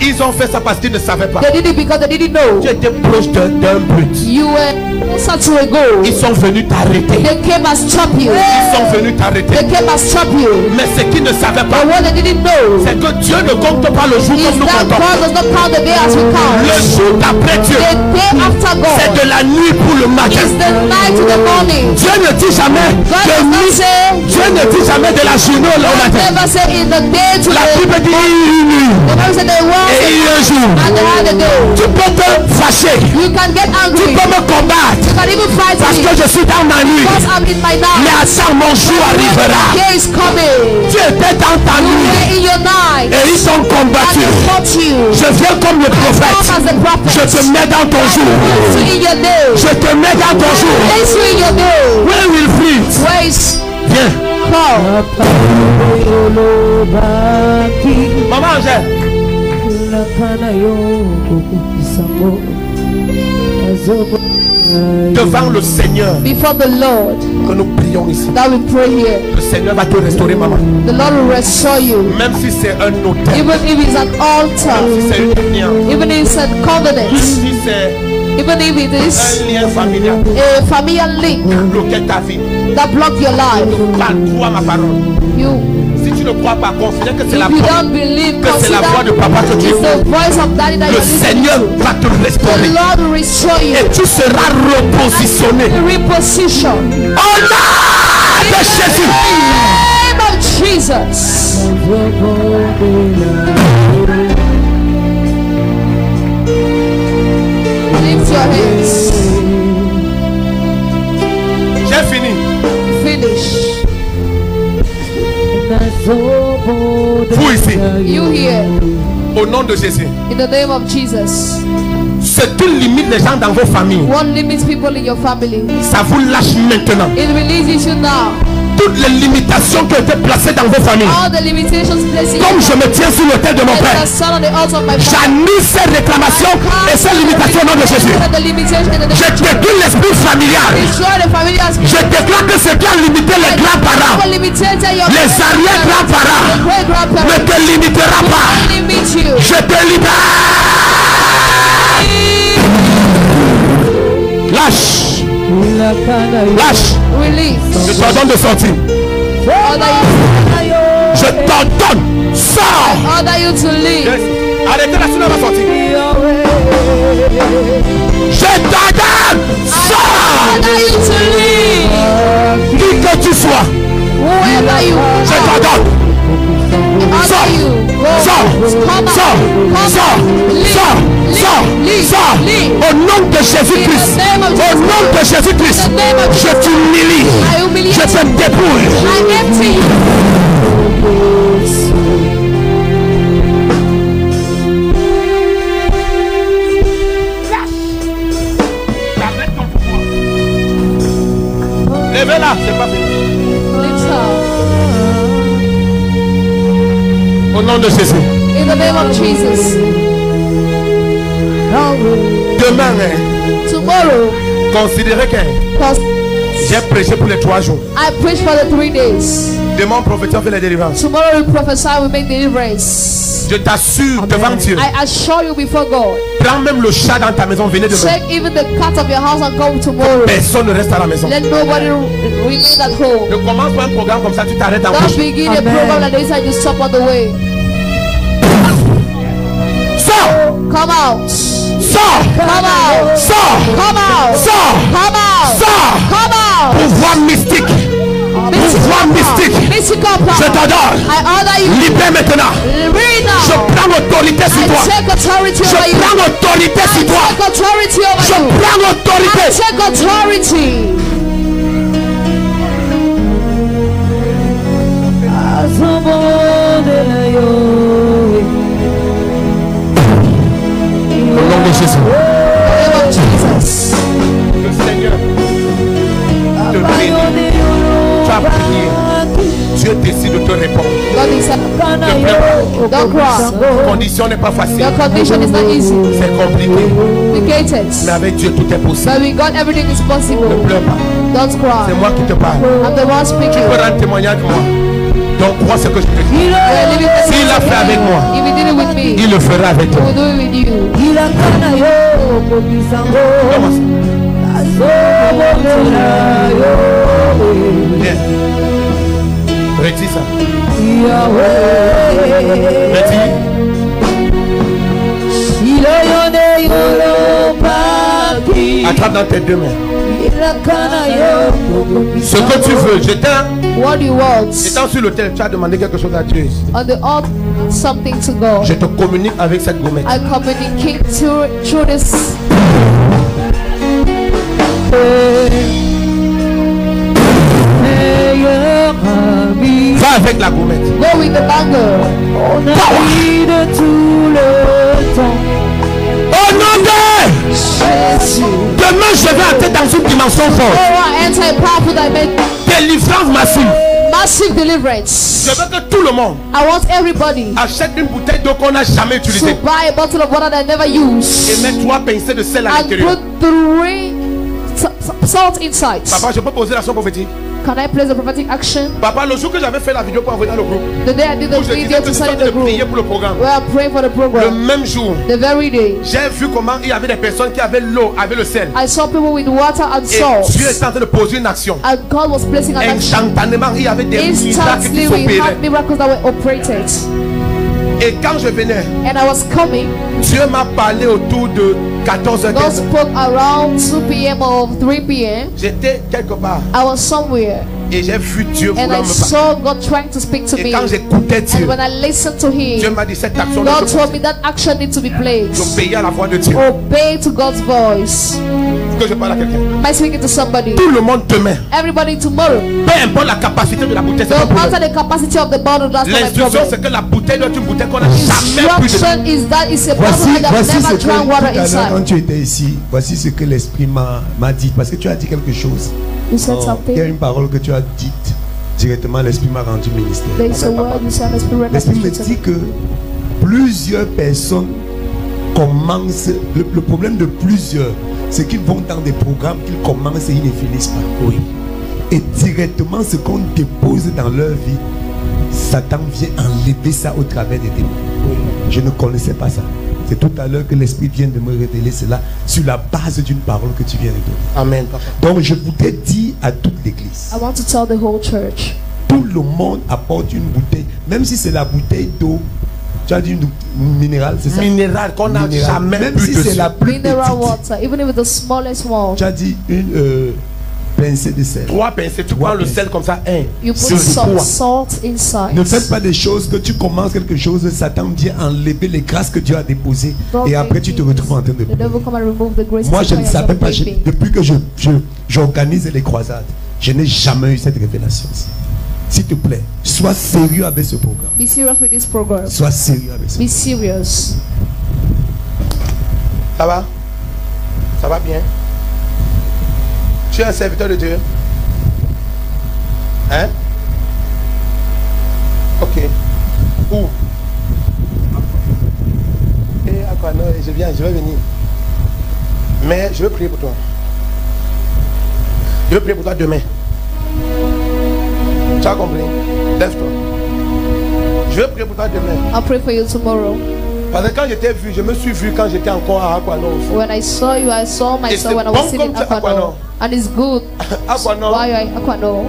ils ont fait ça parce qu'ils ne savaient pas. they did it because they didn't know. Tu étais proche d'un but. You were closer to a goal. Ils sont venus t'arrêter. They came and stopped you. Ils sont venus They t'arrêter. came and stopped you. Mais ce qu'ils ne savaient But pas, what they didn't know c'est que Dieu ne compte pas le jour is comme nous that comptons. God does not count the day as we Le count. jour d'après Dieu, The day after c'est God de la nuit pour le matin. is the night to the morning. Dieu ne dit jamais God de does not nuit. say, Dieu ne dit jamais de la journée au God matin. never say in the day to La the Bible dit une nuit The Bible said they et was un jour. and they had a day. Tu peux te fâcher. You can get Tu angry. peux me combattre. You can even fight Parce que me. je suis dans ma nuit. Because I'm in my Mais night. attends, mon jour arrivera. The day is coming. Tu étais dans ta You nuit were in your night. et ils t'ont And combattu. they fought you. Je viens comme le Come prophète. as the prophet. Je te mets dans ton jour. Place you in your day. Je te mets dans ton jour. Place you in your day. Where will Wilfried? Where is Viens. Paul? Maman Angèle. Devant le Seigneur Before the Lord que nous prions ici. that we pray here. Le Seigneur va te restaurer, maman. The Lord will restore you. Même si c'est un hôtel. Even if it's an altar. Même si c'est une lien. Even if it's a Même covenant. si c'est Even if it is un lien familial. a familiar link Bloquer ta vie. that block your life. Crois ma parole. You, Si tu ne crois pas, considère que c'est if la you voix. don't believe, Que c'est la voix de consider papa que tu it's écoutes. the voice of daddy that Le you're listening Seigneur to. va te The restaurer. Lord will restore you. Et tu seras repositionné. Reposition. Au nom de Jésus. Name of Jesus. Lift your hands. J'ai fini. Finish. Vous ici, You here. au nom de Jésus. In the name of Jesus. Ce qui limite les gens dans vos familles, What limits people in your family? ça vous lâche maintenant. It releases you now. Toutes les limitations qui ont été placées dans vos familles, All the limitations placed in comme you. je me tiens sur l'autel de mon As Père, a son on the altar of my father. j'annule ces réclamations et ces limitations au nom de Jésus. The limitation in the Je détruis l'esprit familial. destroy the family as Je déclare que ce qui a limité les grands-parents, les arrière-grands-parents, ne te limitera pas. limit you. Je te libère. Lâche. Lâche. Release. Je t'ordonne de sortir. Je t'ordonne, sors. Order you to leave. Yes. Arrêtez la sinon elle va sortir. Je t'ordonne, sors. Order you to leave. Qui que tu sois, Whoever you je are. t'ordonne. Order you. Go. Sors, Come out. sors, Come sors, out. Leave. sors, Leave. sors, Leave. sors. Leave. Au nom de Jésus-Christ, In the name of au Jesus. nom de Jésus-Christ, In the name of je Jesus. t'humilie, I humiliate je te you. dépouille. I empty you. Levez-la, c'est pas fini. Lift her. Au nom de Jésus. In the name of Jesus. Demain, Tomorrow, considérez que because j'ai prêché pour les 3 jours. I preach for the 3 days. Demain, prophétie fait les délivrances. Tomorrow we prophesy, we make deliverance. Je t'assure devant Dieu. I assure you before God. Prends même le chat dans ta maison, venez demain. Check even the cat of your house and come tomorrow. Personne ne reste à la maison. Let nobody remain at home. Ne commence pas un programme comme ça, tu t'arrêtes en Don't bouche. begin a program like this and you stop on the way. Sors! Come out. Sors! Come out. Sors! Come out. Sors! Come out. Sors! Come out. Pouvoir mystique. Pouvoir mystique. Mystical Je power. t'adore. I order you. Libère maintenant. Read Je now. prends autorité sur I toi. take authority Je over you. prends autorité I sur toi. take authority over Je you. prends I autorité. take authority. Au nom de Jésus. In the name of Jesus. Le Seigneur te bénit. Tu as prié. Dieu décide de te répondre. God is Ne pleure pas. don't cry. La condition n'est pas facile. Your condition is not easy. C'est compliqué. Complicated. Mais avec Dieu, tout est possible. But with God everything is Ne possible. pleure pas. Don't C'est cry. moi qui te parle. I'm the one Tu speaking. peux rendre témoignage avec moi. Donc crois ce que je te dis. You are living the S'il l'a fait avec moi, If he did it with me, il le fera avec he toi. will do it with you. Commence. Viens. Retire ça. Retire. Attrape dans tes deux mains. Ce que tu veux, What do you want? j'étais sur l'autel, tu as demandé quelque chose à Dieu. On the altar, something to God. Je te communique avec cette gommette. I communicate through this. Va avec la gommette. Go with the banger. Au nom de demain, je vais entrer dans une dimension Oh, forte. I enter a powerful dimension. Délivrance massive. Massive deliverance. Je veux que tout le monde I want everybody achète une bouteille d'eau qu'on n'a jamais to utilisée buy a bottle of water that I never et use mettre 3 pincées de sel à and l'intérieur. put 3 salt inside. Papa, je peux poser l'action prophétique. Can I place a prophetic action? Papa, le jour que j'avais fait la vidéo pour envoyer dans le groupe, The day I did où the je disais video que to nous send in sommes the de prier group, pour le programme, where I pray for the le program, même jour, the very day, j'ai vu comment il y avait des personnes qui avaient l'eau, avaient le sel. I saw people with water and Et salt. Dieu était en train de poser une action. And God was placing an action. Instantanément, il y avait des miracles qui Instantly, we s'opéraient. had miracles that were operated. Et quand je venais, And I was coming. Dieu m'a parlé autour de God 14h15. spoke around 2 p.m. or 3 p.m. J'étais quelque part I was somewhere. et j'ai vu Dieu And vouloir I me parler. saw God trying to speak to Et me. quand j'écoutais And Dieu, when I listened to Dieu Him, m'a dit cette action God de told me that action needs to be placed. j'obéis à la voix de Dieu. Obey to God's voice. Que je parle à quelqu'un. Am I speaking to somebody? Tout le monde demain, Everybody tomorrow. peu importe la capacité de la bouteille, c'est pas No un problème. matter the capacity of the bottle, that's not my L'instruction, problem. c'est que la bouteille doit être une bouteille qu'on n'a jamais plus de. Instruction is that it's a Voici, bottle that voici ce never que drank tout water à l'heure quand inside. tu étais ici, voici ce que l'Esprit m'a dit. Parce que tu as dit quelque chose. You said Il y a something. une parole que tu as dite directement, l'Esprit m'a rendu ministère. There is a word you said, the Spirit L'Esprit me message to dit me. que plusieurs personnes commencent, le problème de plusieurs, c'est qu'ils vont dans des programmes qu'ils commencent et ils ne finissent pas. Oui. Et directement, ce qu'on dépose dans leur vie, Satan vient enlever ça au travers des démons. Oui. Je ne connaissais pas ça. C'est tout à l'heure que l'Esprit vient de me révéler cela sur la base d'une parole que tu viens de donner. Amen, papa. Donc je voudrais dire à toute l'église, I want to tell the whole church. Tout le monde apporte une bouteille, même si c'est la bouteille d'eau. Tu as dit une minérale, c'est ça? Minéral qu'on n'a jamais même bu si c'est dessus. la plus Mineral petite. water, even if it's the smallest one. Tu as dit une pincée de sel. 3 pincées, tu prends le sel comme ça, You put sur some toi. salt inside. Ne faites pas des choses que tu commences quelque chose, Satan vient enlever les grâces que Dieu a déposées Don't et après tu te make retrouves en train de The devil come and remove the grace. Moi, je ne savais pas, depuis que j'organise les croisades, je n'ai jamais eu cette révélation. S'il te plaît, sois sérieux avec ce programme. Be serious with this program. Sois sérieux avec ce Be serious. Ça va? Ça va bien? Tu es un serviteur de Dieu? Hein? Ok. Où? Et à quoi? Non, je viens, je vais venir. Mais je veux prier pour toi. Je veux prier pour toi demain. Tu as compris? Lève-toi. Je veux prier pour toi demain. I'll pray for you tomorrow. Parce que quand j'étais vu, je me suis vu quand j'étais encore à Aquanon. When I saw you, I saw myself when I was sitting in Aquano. And it's good. Aquanon, Why are you Aquano?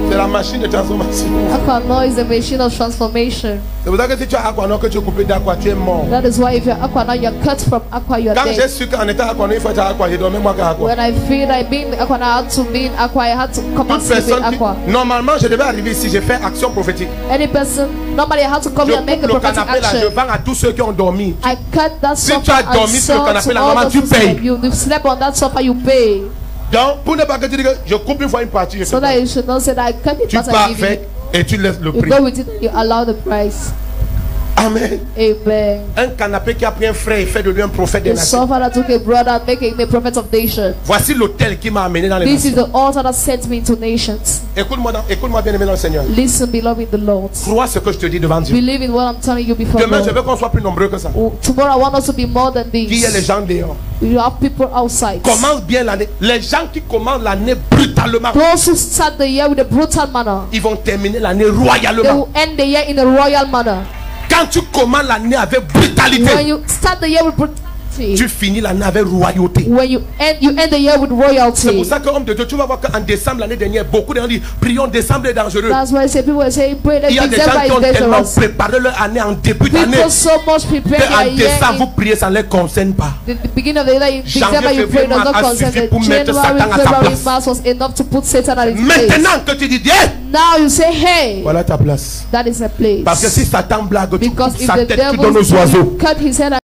c'est la machine de transformation. Aquano is a machine of transformation. C'est pour ça que si tu as Aquanon, que tu es coupé d'Aqua, tu es mort. That is why if you're Aquano, you're cut from Aqua, you're Quand j'ai dead. su qu'en étant Aquanon, il faut être à Aqua, j'ai dormi moi qu'à Aqua. When I feel like being Aquano, I had to be in Aqua, I had to come and Toute sleep in personne qui... Aqua. Normalement, je devais arriver ici, j'ai fait action prophétique. Any person, normally I had to come Je here and make a coupe le prophetic canapé là, je action. vends à tous ceux qui ont dormi. I cut that Si sofa tu as and dormi sur le sold canapé to là, all normalement, those tu who payes. slept. You slept on that sofa, you pay. Donc, pour ne pas que tu dises que je coupe une fois une partie, je So fais that pas. you should not say that I cut it, Tu but pars I give you. avec et tu laisses le You prix. go with it, you allow the price. Amen. Amen. Un canapé qui a pris un frère et fait de lui un prophète des The nations. sofa that took a brother and make him a prophet of nations. Voici l'autel qui m'a amené dans les This is nations. the altar that sent me into nations. Écoute-moi bien aimé dans le Seigneur. Listen, beloved in the Lord. Crois ce que je te dis devant Dieu. Believe in what I'm telling you before Demain, je God. veux qu'on soit plus nombreux que ça. Oh, tomorrow I want us to be more than Qui est les this. gens dehors? You have people outside. Commence bien l'année. Les gens qui commencent l'année brutalement, Those who start the year with a brutal manner, ils vont terminer l'année they royalement. will end the year in a royal manner. Quand tu commences l'année avec When brutalité, you start the year with brutality, tu finis l'année avec royauté. when you end the year with C'est royalty. pour ça que, homme de Dieu, tu vas voir qu'en décembre l'année dernière, beaucoup de gens disent prions, décembre est dangereux. That's why I say people say pray that Il y a des gens December qui is ont tellement dangerous. préparé leur année en début d'année People so much prepare their qu'en year décembre, vous in priez, ça ne les concerne pas. the beginning of the year. In Janvier, December you pray février, does not mars a concern suffi it. pour mettre January, Satan à sa February, place. March was enough to put Satan at his place. Maintenant que tu dis, hey, Now you say, hey, voilà ta place. that is a Parce que place. si Satan blague, tu Because coupes if sa the tête, tu devil donnes aux oiseaux. cut his head